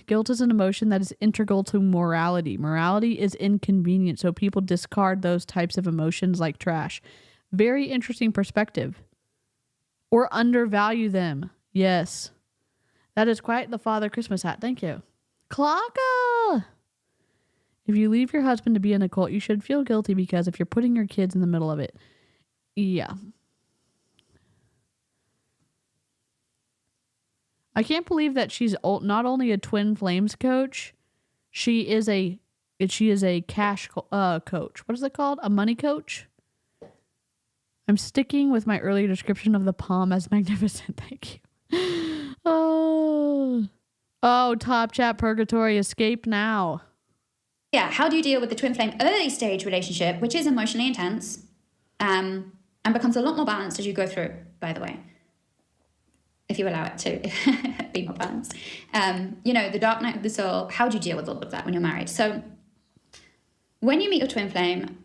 Speaker 1: Guilt is an emotion that is integral to morality. Morality is inconvenient, so people discard those types of emotions like trash. Very interesting perspective. Or undervalue them. Yes. That is quite the Father Christmas hat. Thank you. Clocka! If you leave your husband to be in a cult, you should feel guilty because if you're putting your kids in the middle of it. Yeah. I can't believe that she's not only a twin flames coach, she is a cash coach. What is it called? A money coach? I'm sticking with my earlier description of the palm as magnificent. Thank you. Oh, Top Chat Purgatory, escape now.
Speaker 4: Yeah, how do you deal with the twin flame early stage relationship, which is emotionally intense, and becomes a lot more balanced as you go through, by the way? if you allow it to be more balanced. You know, the dark night of the soul, how do you deal with all of that when you're married? So when you meet your twin flame,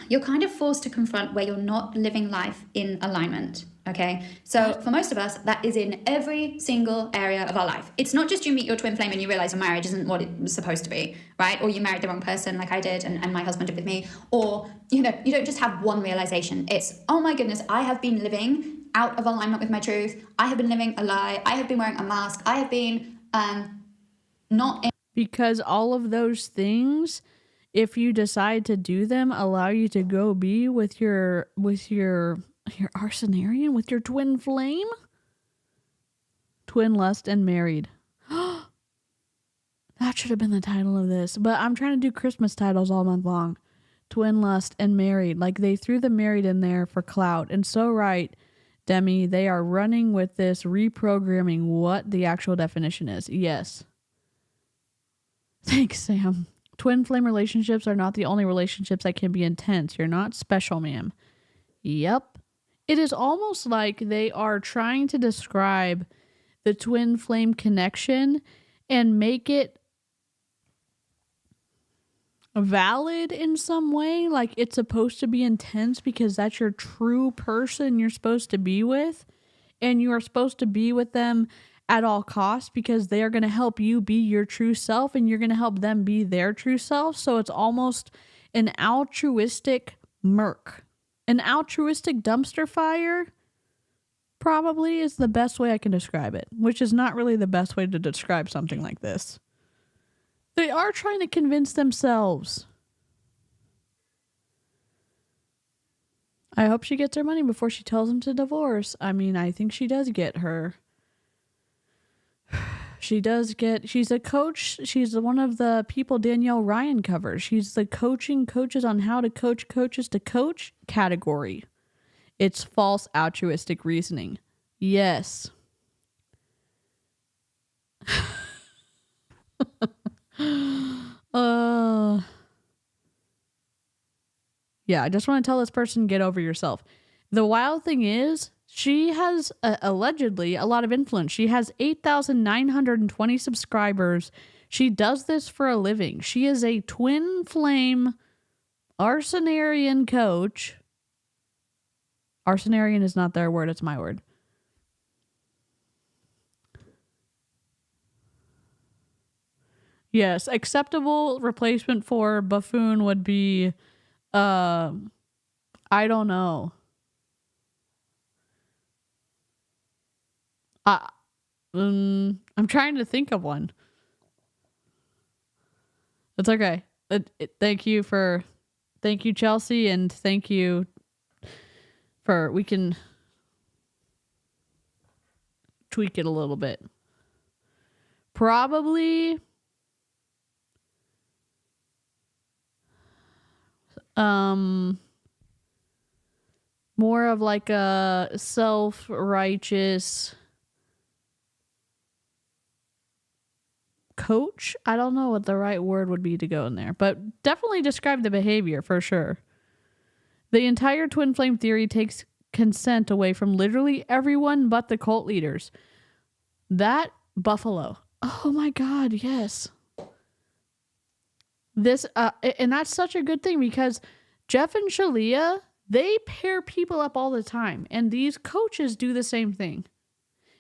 Speaker 4: you're kind of forced to confront where you're not living life in alignment. Okay, so for most of us, that is in every single area of our life. It's not just you meet your twin flame and you realize your marriage isn't what it was supposed to be, right? Or you married the wrong person like I did and my husband did with me. Or, you know, you don't just have one realization. It's, oh my goodness, I have been living out of alignment with my truth. I have been living a lie. I have been wearing a mask. I have been not in.
Speaker 1: Because all of those things, if you decide to do them, allow you to go be with your Arsenarian, with your twin flame, twin lust and married. That should have been the title of this, but I'm trying to do Christmas titles all month long. Twin lust and married, like they threw the married in there for clout. And so right, Demi, they are running with this, reprogramming what the actual definition is. Yes. Thanks, Sam. Twin flame relationships are not the only relationships that can be intense. You're not special, ma'am. Yep. It is almost like they are trying to describe the twin flame connection and make it valid in some way. Like it's supposed to be intense because that's your true person you're supposed to be with. And you are supposed to be with them at all costs because they are going to help you be your true self and you're going to help them be their true self. So it's almost an altruistic murk. An altruistic dumpster fire probably is the best way I can describe it, which is not really the best way to describe something like this. They are trying to convince themselves. I hope she gets her money before she tells him to divorce. I mean, I think she does get her. She's a coach. She's one of the people Danielle Ryan covers. She's the coaching coaches on how to coach coaches to coach category. It's false altruistic reasoning. Yes. Yeah, I just want to tell this person, get over yourself. The wild thing is, she has allegedly a lot of influence. She has 8,920 subscribers. She does this for a living. She is a twin flame Arsenarian coach. Arsenarian is not their word, it's my word. Yes, acceptable replacement for buffoon would be, I don't know. I'm trying to think of one. It's okay. Thank you, Chelsea, and thank you we can tweak it a little bit. Probably more of like a self-righteous coach. I don't know what the right word would be to go in there, but definitely describe the behavior for sure. The entire twin flame theory takes consent away from literally everyone but the cult leaders. That Buffalo. Oh my God, yes. This and that's such a good thing because Jeff and Shalia, they pair people up all the time, and these coaches do the same thing.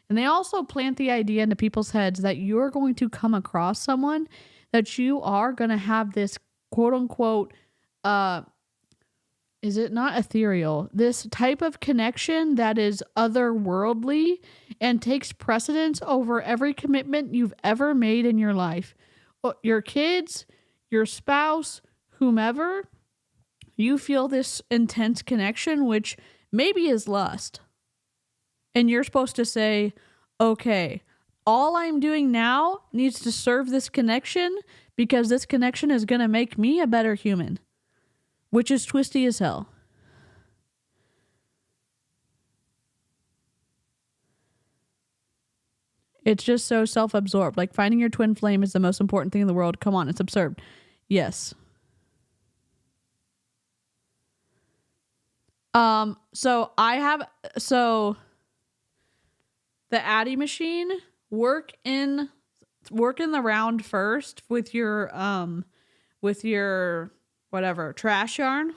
Speaker 1: And they also plant the idea into people's heads that you're going to come across someone that you are going to have this quote unquote, is it not ethereal? This type of connection that is otherworldly and takes precedence over every commitment you've ever made in your life. Your kids, your spouse, whomever, you feel this intense connection, which maybe is lust. And you're supposed to say, okay, all I'm doing now needs to serve this connection because this connection is going to make me a better human, which is twisty as hell. It's just so self-absorbed. Like finding your twin flame is the most important thing in the world. Come on, it's absurd. Yes. So the Addy machine, work in the round first with your whatever trash yarn,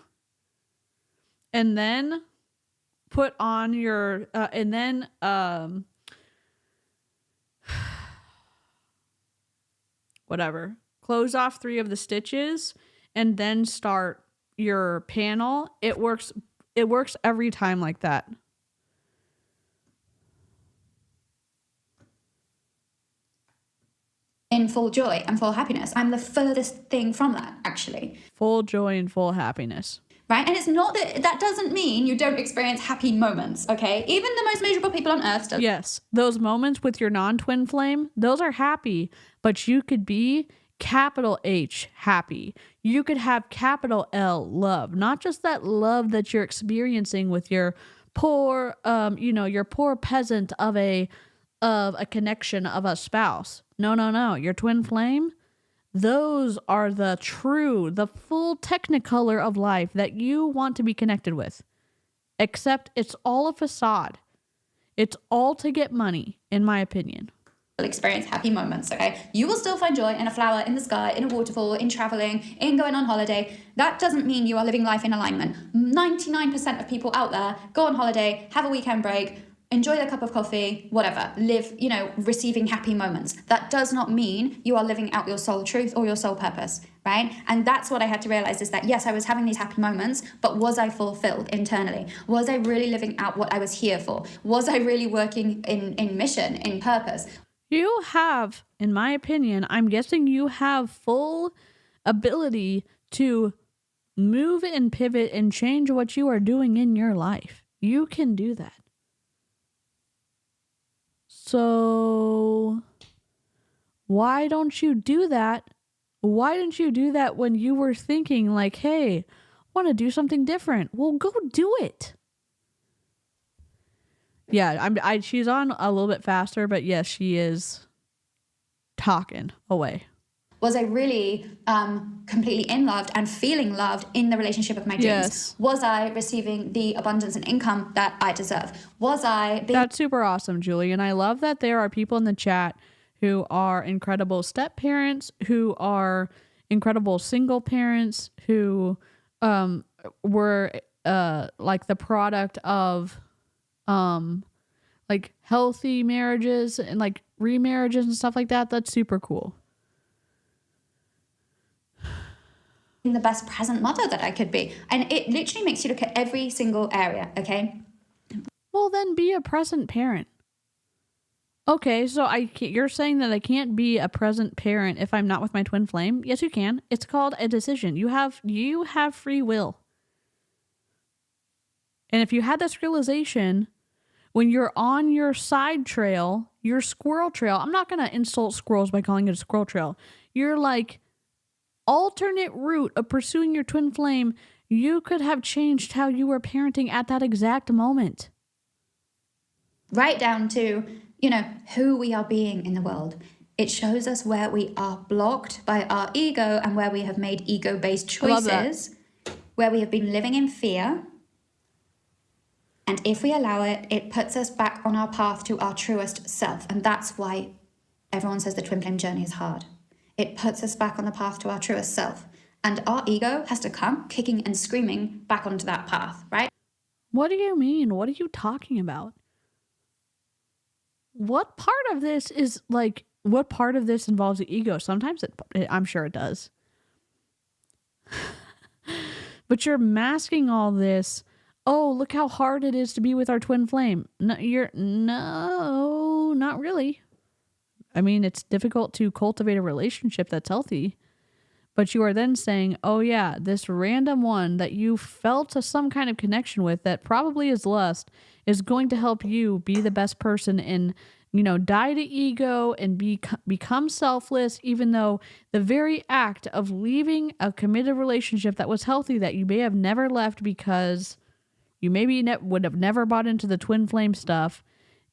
Speaker 1: and then put on your whatever, close off 3 of the stitches and then start your panel. It works every time like that.
Speaker 4: In full joy and full happiness. I'm the furthest thing from that, actually.
Speaker 1: Full joy and full happiness.
Speaker 4: Right? And it's not that doesn't mean you don't experience happy moments, okay? Even the most miserable people on earth still.
Speaker 1: Yes, those moments with your non-twin flame, those are happy, but you could be capital H happy. You could have capital L love, not just that love that you're experiencing with your poor, your poor peasant of a connection of a spouse. No. Your twin flame, those are the full technicolor of life that you want to be connected with. Except it's all a facade. It's all to get money, in my opinion.
Speaker 4: Experience happy moments, okay? You will still find joy in a flower, in the sky, in a waterfall, in traveling, in going on holiday. That doesn't mean you are living life in alignment. 99% of people out there go on holiday, have a weekend break, enjoy their cup of coffee, whatever, live, receiving happy moments. That does not mean you are living out your soul truth or your soul purpose, right? And that's what I had to realize is that, yes, I was having these happy moments, but was I fulfilled internally? Was I really living out what I was here for? Was I really working in mission, in purpose?
Speaker 1: You have, in my opinion, I'm guessing you have full ability to move and pivot and change what you are doing in your life. You can do that. So why don't you do that? Why didn't you do that when you were thinking like, hey, I want to do something different? Well, go do it. Yeah, she's on a little bit faster, but yes, she is talking away.
Speaker 4: Was I really completely in loved and feeling loved in the relationship of my dreams?
Speaker 1: Yes.
Speaker 4: Was I receiving the abundance and income that I deserve? Was I being...
Speaker 1: That's super awesome, Julie. And I love that there are people in the chat who are incredible step parents, who are incredible single parents, who were like the product of like healthy marriages and like remarriages and stuff like that. That's super cool.
Speaker 4: the best present mother that I could be. And it literally makes you look at every single area, okay?
Speaker 1: Well, then be a present parent. Okay, so you're saying that I can't be a present parent if I'm not with my twin flame? Yes, you can. It's called a decision. You have free will. And if you had this realization when you're on your side trail, your squirrel trail, I'm not going to insult squirrels by calling it a squirrel trail. You're like alternate route of pursuing your twin flame, you could have changed how you were parenting at that exact moment.
Speaker 4: Right down to, who we are being in the world. It shows us where we are blocked by our ego and where we have made ego-based choices, where we have been living in fear. And if we allow it, it puts us back on our path to our truest self. And that's why everyone says the twin flame journey is hard. It puts us back on the path to our truest self. And our ego has to come kicking and screaming back onto that path, right?
Speaker 1: What do you mean? What are you talking about? What part of this is what part of this involves the ego? Sometimes I'm sure it does. But you're masking all this. Oh, look how hard it is to be with our twin flame. No, not really. I mean, it's difficult to cultivate a relationship that's healthy. But you are then saying, oh yeah, this random one that you felt some kind of connection with that probably is lust is going to help you be the best person and, die to ego and become selfless, even though the very act of leaving a committed relationship that was healthy that you may have never left because you maybe would have never bought into the twin flame stuff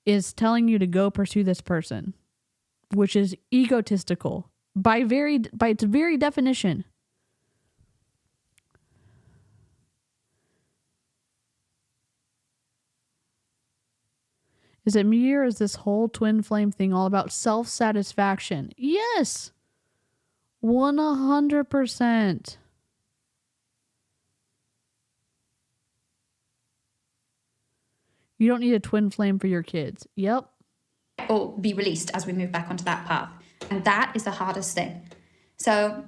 Speaker 1: is telling you to go pursue this person, which is egotistical by its very definition. Is it me or is this whole twin flame thing all about self-satisfaction? Yes. 100%. You don't need a twin flame for your kids. Yep.
Speaker 4: Or be released as we move back onto that path. And that is the hardest thing. So,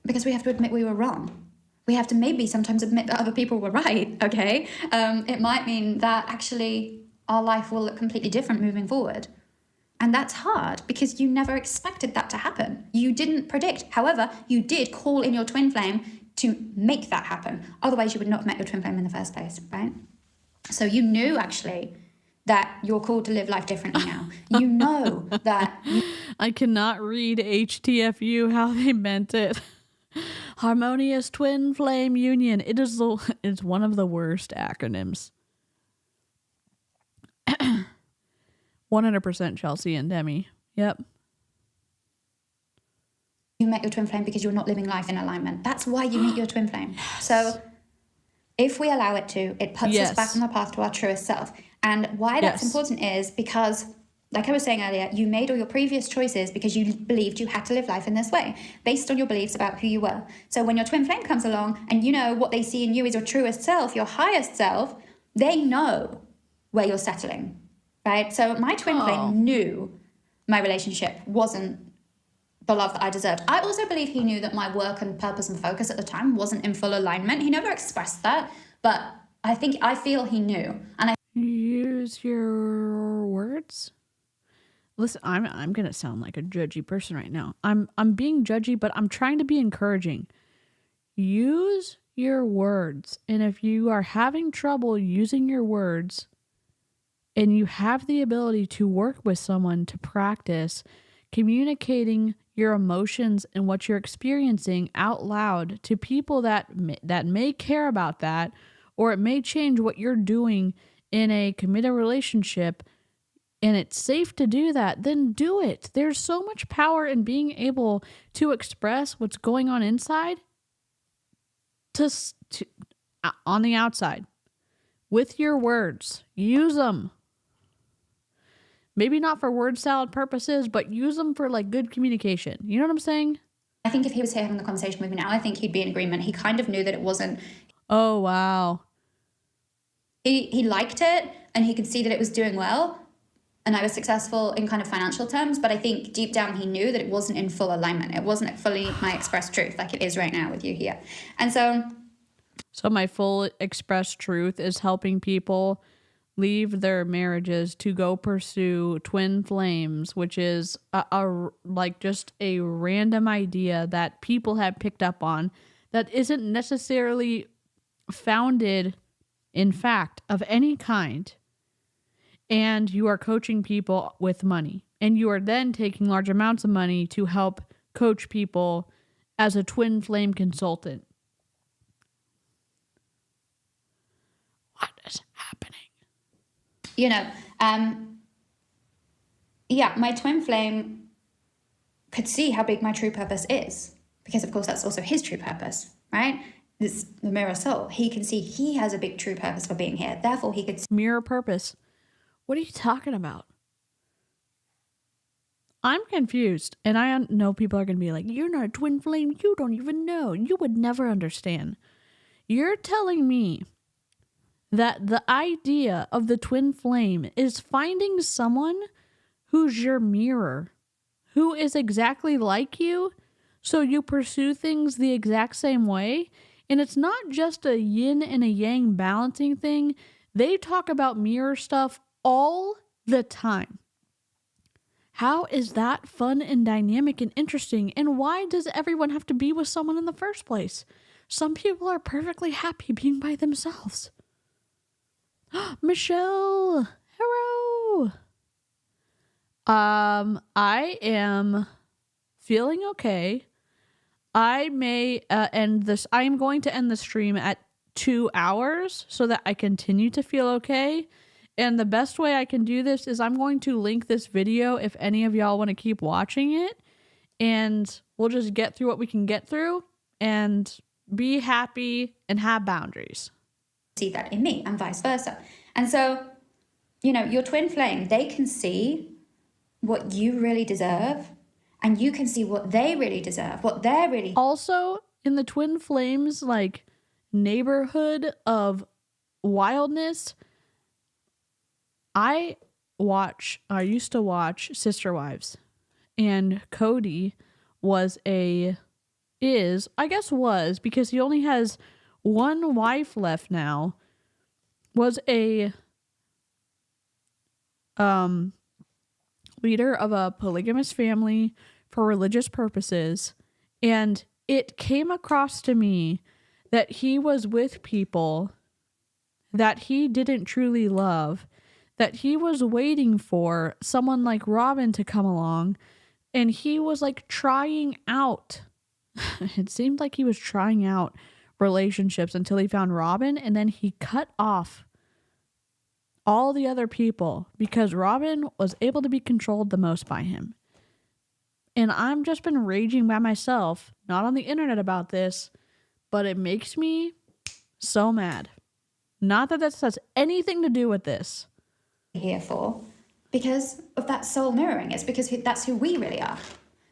Speaker 4: because we have to admit we were wrong. We have to maybe sometimes admit that other people were right, okay? It might mean that actually our life will look completely different moving forward. And that's hard because you never expected that to happen. You didn't predict. However, you did call in your twin flame to make that happen. Otherwise, you would not have met your twin flame in the first place, right? So you knew actually that you're called to live life differently now. You know that...
Speaker 1: I cannot read HTFU how they meant it. Harmonious Twin Flame Union. It's one of the worst acronyms. 100% Chelsea and Demi. Yep.
Speaker 4: You met your twin flame because you're not living life in alignment. That's why you meet your twin flame. So if we allow it to, it puts us back on the path to our truest self. And why that's important is because, like I was saying earlier, you made all your previous choices because you believed you had to live life in this way, based on your beliefs about who you were. So when your twin flame comes along and you know what they see in you is your truest self, your highest self, they know where you're settling, right? So my twin flame knew my relationship wasn't the love that I deserved. I also believe he knew that my work and purpose and focus at the time wasn't in full alignment. He never expressed that, but I feel he knew. And
Speaker 1: use your words. Listen, I'm gonna sound like a judgy person right now. I'm being judgy, but I'm trying to be encouraging. Use your words. And if you are having trouble using your words and you have the ability to work with someone to practice communicating your emotions and what you're experiencing out loud to people that may care about that, or it may change what you're doing in a committed relationship, and it's safe to do that, then do it. There's so much power in being able to express what's going on inside to on the outside with your words. Use them. Maybe not for word salad purposes, but use them for like good communication. You know what I'm saying?
Speaker 4: I think if he was here having the conversation with me now, I think he'd be in agreement. He kind of knew that it wasn't.
Speaker 1: Oh, wow.
Speaker 4: He liked it and he could see that it was doing well and I was successful in kind of financial terms, but I think deep down he knew that it wasn't in full alignment. It wasn't fully my expressed truth like it is right now with you here. And so
Speaker 1: my full expressed truth is helping people leave their marriages to go pursue twin flames, which is just a random idea that people have picked up on that isn't necessarily founded in fact of any kind. And you are coaching people with money, and you are then taking large amounts of money to help coach people as a twin flame consultant. What is happening?
Speaker 4: You know, my twin flame could see how big my true purpose is, because of course that's also his true purpose, right? This the mirror soul. He can see he has a big true purpose for being here. Therefore, he could
Speaker 1: mirror purpose. What are you talking about? I'm confused, and I know people are going to be like, "You're not a twin flame. You don't even know. You would never understand." You're telling me that the idea of the twin flame is finding someone who's your mirror, who is exactly like you, so you pursue things the exact same way. And it's not just a yin and a yang balancing thing. They talk about mirror stuff all the time. How is that fun and dynamic and interesting? And why does everyone have to be with someone in the first place? Some people are perfectly happy being by themselves. Michelle, hello. I am feeling okay. I may end this. I am going to end the stream at 2 hours so that I continue to feel okay. And the best way I can do this is I'm going to link this video if any of y'all want to keep watching it. And we'll just get through what we can get through and be happy and have boundaries.
Speaker 4: see that in me and vice versa. And so your twin flame, they can see what you really deserve, and you can see what they really deserve, what they're really.
Speaker 1: Also, in the twin flames, like, neighborhood of wildness, I used to watch Sister Wives, and Cody was because he only has one wife left now, was a leader of a polygamous family for religious purposes, and it came across to me that he was with people that he didn't truly love, that he was waiting for someone like Robin to come along, and he was like trying out it seemed like he was trying out relationships until he found Robin, and then he cut off all the other people because Robin was able to be controlled the most by him. And I've just been raging by myself, not on the internet about this, but it makes me so mad. Not that this has anything to do with this.
Speaker 4: Here for, because of that soul mirroring. It's because that's who we really are.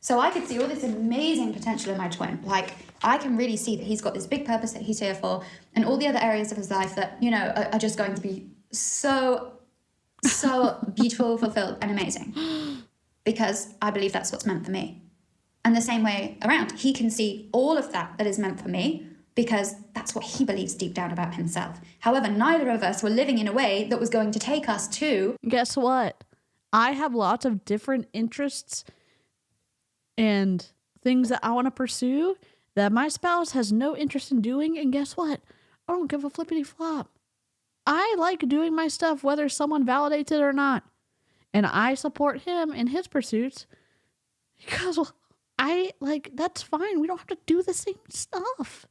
Speaker 4: So I could see all this amazing potential in my twin. Like, I can really see that he's got this big purpose that he's here for, and all the other areas of his life that, are just going to be so beautiful, fulfilled, and amazing. Because I believe that's what's meant for me. And the same way around, he can see all of that is meant for me, because that's what he believes deep down about himself. However, neither of us were living in a way that was going to take us to...
Speaker 1: Guess what? I have lots of different interests and things that I want to pursue that my spouse has no interest in doing, and guess what? I don't give a flippity flop. I like doing my stuff whether someone validates it or not. And I support him in his pursuits because that's fine. We don't have to do the same stuff.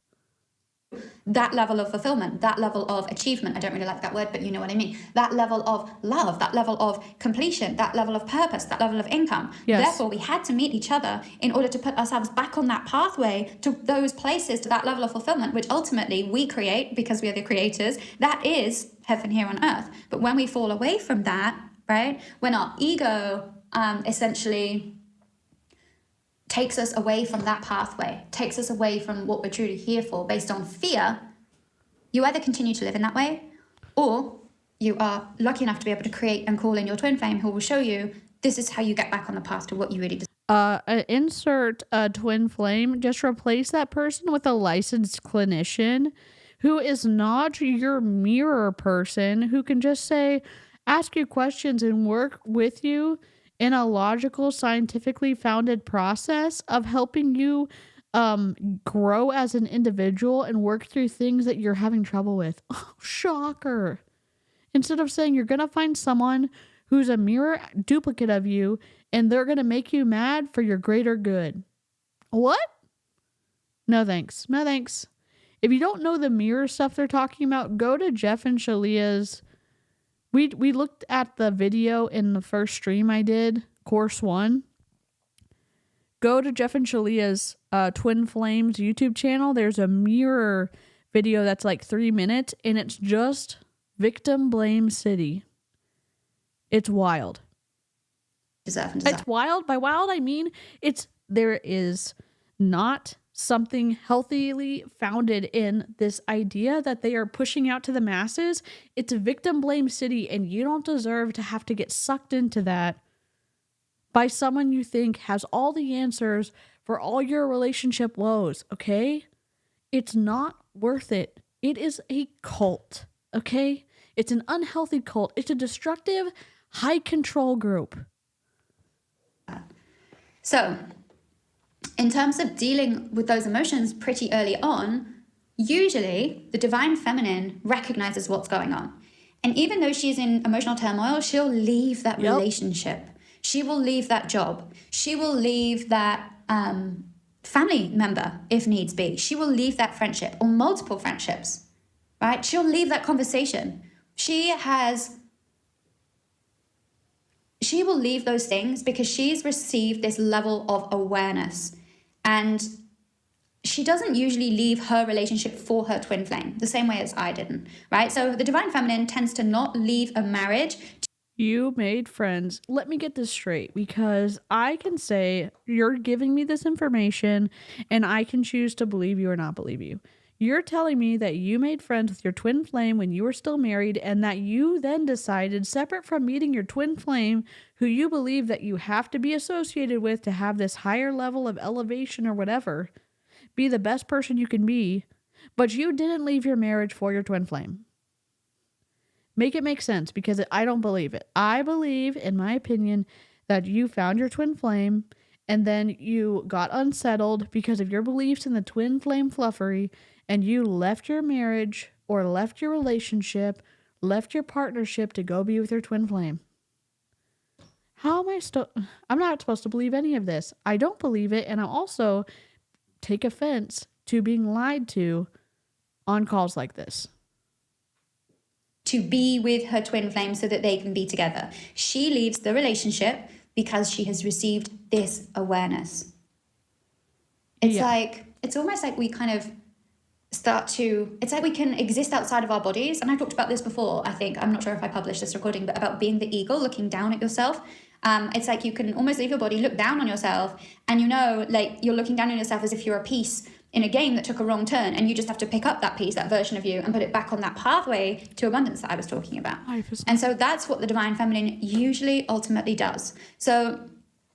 Speaker 4: That level of fulfillment, that level of achievement, I don't really like that word, but you know what I mean. That level of love, that level of completion, that level of purpose, that level of income.
Speaker 1: Yes.
Speaker 4: Therefore, we had to meet each other in order to put ourselves back on that pathway to those places, to that level of fulfillment, which ultimately we create because we are the creators. That is heaven here on earth. But when we fall away from that, right, when our ego essentially takes us away from that pathway, takes us away from what we're truly here for based on fear, you either continue to live in that way, or you are lucky enough to be able to create and call in your twin flame who will show you this is how you get back on the path to what you really desire.
Speaker 1: Insert a twin flame. Just replace that person with a licensed clinician who is not your mirror person, who can just ask you questions and work with you in a logical, scientifically founded process of helping you grow as an individual and work through things that you're having trouble with. Oh, shocker. Instead of saying you're going to find someone who's a mirror duplicate of you and they're going to make you mad for your greater good. What? No thanks. No thanks. If you don't know the mirror stuff they're talking about, go to Jeff and Shalia's. We looked at the video in the first stream I did, course 1. Go to Jeff and Shalia's Twin Flames YouTube channel. There's a mirror video that's like 3 minutes, and it's just victim blame city. It's wild. It's wild. By wild, I mean there is not something healthily founded in this idea that they are pushing out to the masses. It's a victim blame city, and you don't deserve to have to get sucked into that by someone you think has all the answers for all your relationship woes, okay? It's not worth it. It is a cult, okay? It's an unhealthy cult. It's a destructive, high control group.
Speaker 4: So, in terms of dealing with those emotions pretty early on, usually the divine feminine recognizes what's going on. And even though she's in emotional turmoil, she'll leave that relationship. She will leave that job. She will leave that family member if needs be. She will leave that friendship or multiple friendships, right? She'll leave that conversation. She will leave those things because she's received this level of awareness. And she doesn't usually leave her relationship for her twin flame, the same way as I didn't, right? So the divine feminine tends to not leave a marriage
Speaker 1: You made friends. Let me get this straight, because I can say you're giving me this information and I can choose to believe you or not believe you. You're telling me that you made friends with your twin flame when you were still married, and that you then decided, separate from meeting your twin flame, who you believe that you have to be associated with to have this higher level of elevation or whatever, be the best person you can be, but you didn't leave your marriage for your twin flame. Make it make sense, because I don't believe it. I believe, in my opinion, that you found your twin flame and then you got unsettled because of your beliefs in the twin flame fluffery, and you left your marriage or left your relationship, left your partnership to go be with your twin flame. How am I'm not supposed to believe any of this. I don't believe it, and I also take offense to being lied to on calls like this.
Speaker 4: To be with her twin flame so that they can be together. She leaves the relationship because she has received this awareness. It's almost like we kind of it's like we can exist outside of our bodies. And I talked about this before, I think. I'm not sure if I published this recording, but about being the eagle, looking down at yourself. It's like you can almost leave your body, look down on yourself, and like you're looking down on yourself as if you're a piece in a game that took a wrong turn, and you just have to pick up that piece, that version of you, and put it back on that pathway to abundance that I was talking about. And so that's what the divine feminine usually ultimately does. So,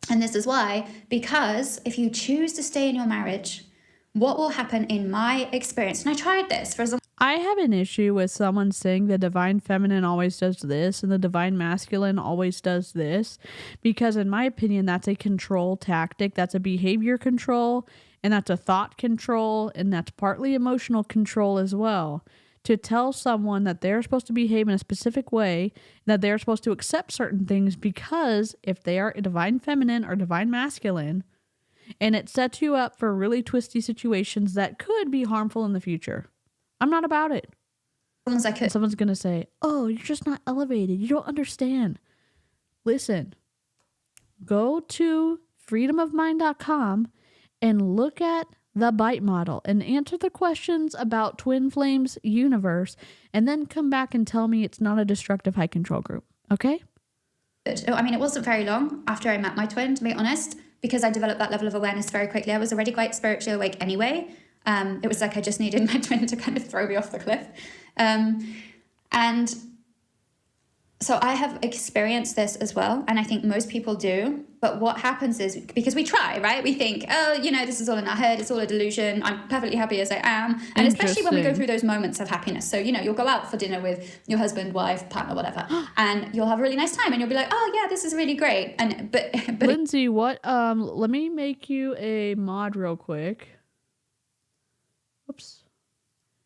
Speaker 4: and this is why, because if you choose to stay in your marriage, what will happen in my experience, and I tried this for as long.
Speaker 1: I have an issue with someone saying the divine feminine always does this and the divine masculine always does this, because in my opinion, that's a control tactic. That's a behavior control, and that's a thought control, and that's partly emotional control as well. To tell someone that they're supposed to behave in a specific way, that they're supposed to accept certain things because if they are a divine feminine or divine masculine, and it sets you up for really twisty situations that could be harmful in the future. I'm not about it. Someone's going to say, oh, you're just not elevated. You don't understand. Listen, go to freedomofmind.com and look at the bite model and answer the questions about Twin Flames universe, and then come back and tell me it's not a destructive high control group. Okay?
Speaker 4: I mean, it wasn't very long after I met my twin, to be honest, because I developed that level of awareness very quickly. I was already quite spiritually awake anyway. It was like I just needed my twin to kind of throw me off the cliff. And so I have experienced this as well, and I think most people do. But what happens is, because we try, right? We think, oh, this is all in our head. It's all a delusion. I'm perfectly happy as I am. And especially when we go through those moments of happiness. So, you'll go out for dinner with your husband, wife, partner, whatever, and you'll have a really nice time, and you'll be like, oh, yeah, this is really great. But
Speaker 1: Lindsay, let me make you a mod real quick. Oops.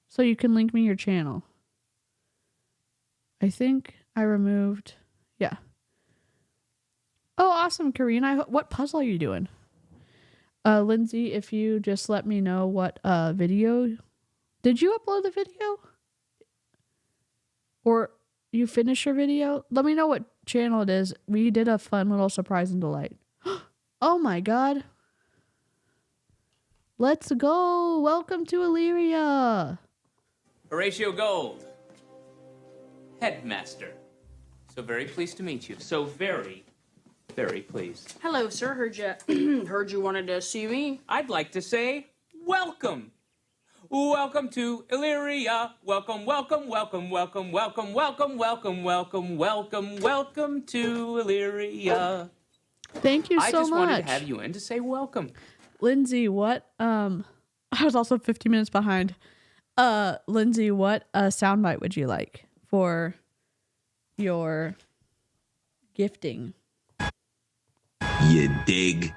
Speaker 1: So you can link me your channel. I think I removed. Yeah. Oh, awesome, Karina. What puzzle are you doing? Lindsay, if you just let me know what video. Did you upload the video? Or you finish your video? Let me know what channel it is. We did a fun little surprise and delight. Oh my god. Let's go. Welcome to Illyria.
Speaker 5: Horatio Gold, headmaster. So very pleased to meet you. So very, very pleased.
Speaker 6: Hello, sir. Heard you wanted to see me.
Speaker 5: I'd like to say welcome. Welcome to Illyria. Welcome, welcome, welcome, welcome, welcome, welcome, welcome, welcome, welcome, welcome to Illyria.
Speaker 1: Thank you so much.
Speaker 5: I just wanted to have you in to say welcome.
Speaker 1: Lindsay, what I was also 15 minutes behind. Lindsay, what soundbite would you like for your gifting?
Speaker 7: You dig?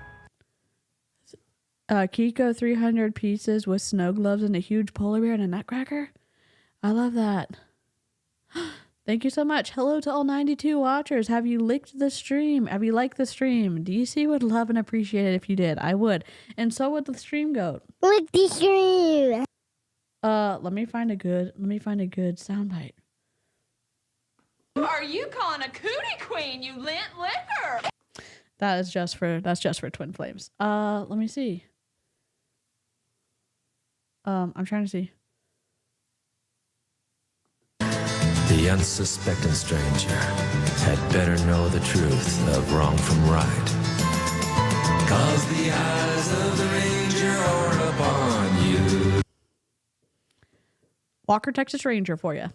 Speaker 1: Kiko 300 pieces with snow gloves and a huge polar bear and a nutcracker. I love that. Thank you so much. Hello to all 92 watchers. Have you licked the stream? Have you liked the stream? DC would love and appreciate it if you did. I would. And so would the stream goat.
Speaker 2: Lick the stream.
Speaker 1: Let me find a good soundbite.
Speaker 8: Are you calling a cootie queen, you lint liquor?
Speaker 1: That's just for Twin Flames. Let me see. I'm trying to see.
Speaker 7: The unsuspecting stranger
Speaker 9: had better know the truth of wrong from right. 'Cause the eyes of the ranger are upon you.
Speaker 1: Walker, Texas Ranger for you.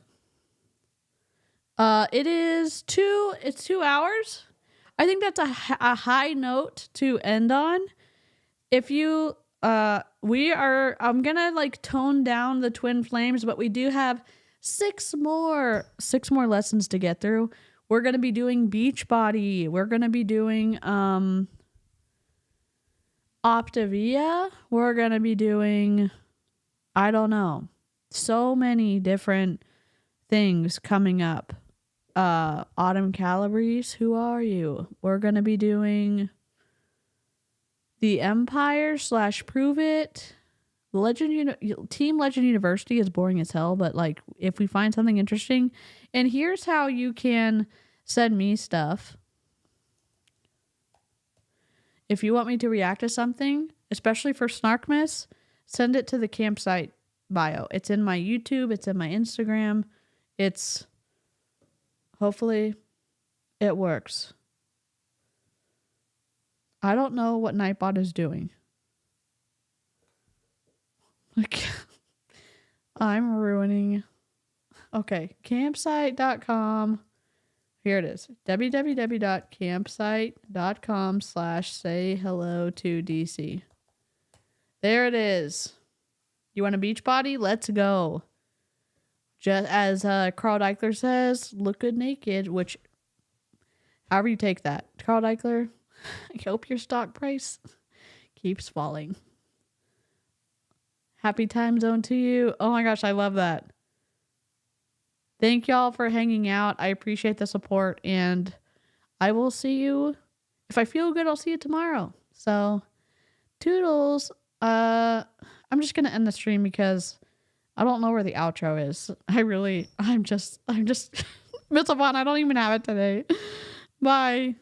Speaker 1: It's 2 hours. I think that's a high note to end on. If you, I'm gonna like tone down the twin flames, but we do have six more lessons to get through. We're gonna be doing Beachbody. We're gonna be doing, Optavia. We're gonna be doing, I don't know, so many different things coming up. Autumn Calabrese, who are you? We're gonna be doing the Empire / Prove It. Team Legend University is boring as hell, but like if we find something interesting, and here's how you can send me stuff. If you want me to react to something, especially for Snarkmas, send it to the campsite bio. It's in my YouTube. It's in my Instagram. Hopefully it works. I don't know what Nightbot is doing. Like, I'm ruining. Okay, campsite.com. Here it is. www.campsite.com/sayhellotodeecee. There it is. You want a beach body? Let's go. Just as Carl Deichler says, look good naked, which, however you take that. Carl Deichler, I hope your stock price keeps falling. Happy time zone to you. Oh my gosh, I love that. Thank y'all for hanging out. I appreciate the support, and I will see you. If I feel good, I'll see you tomorrow. So, toodles. I'm just going to end the stream because I don't know where the outro is. I'm just, Mitzvah, I don't even have it today. Bye.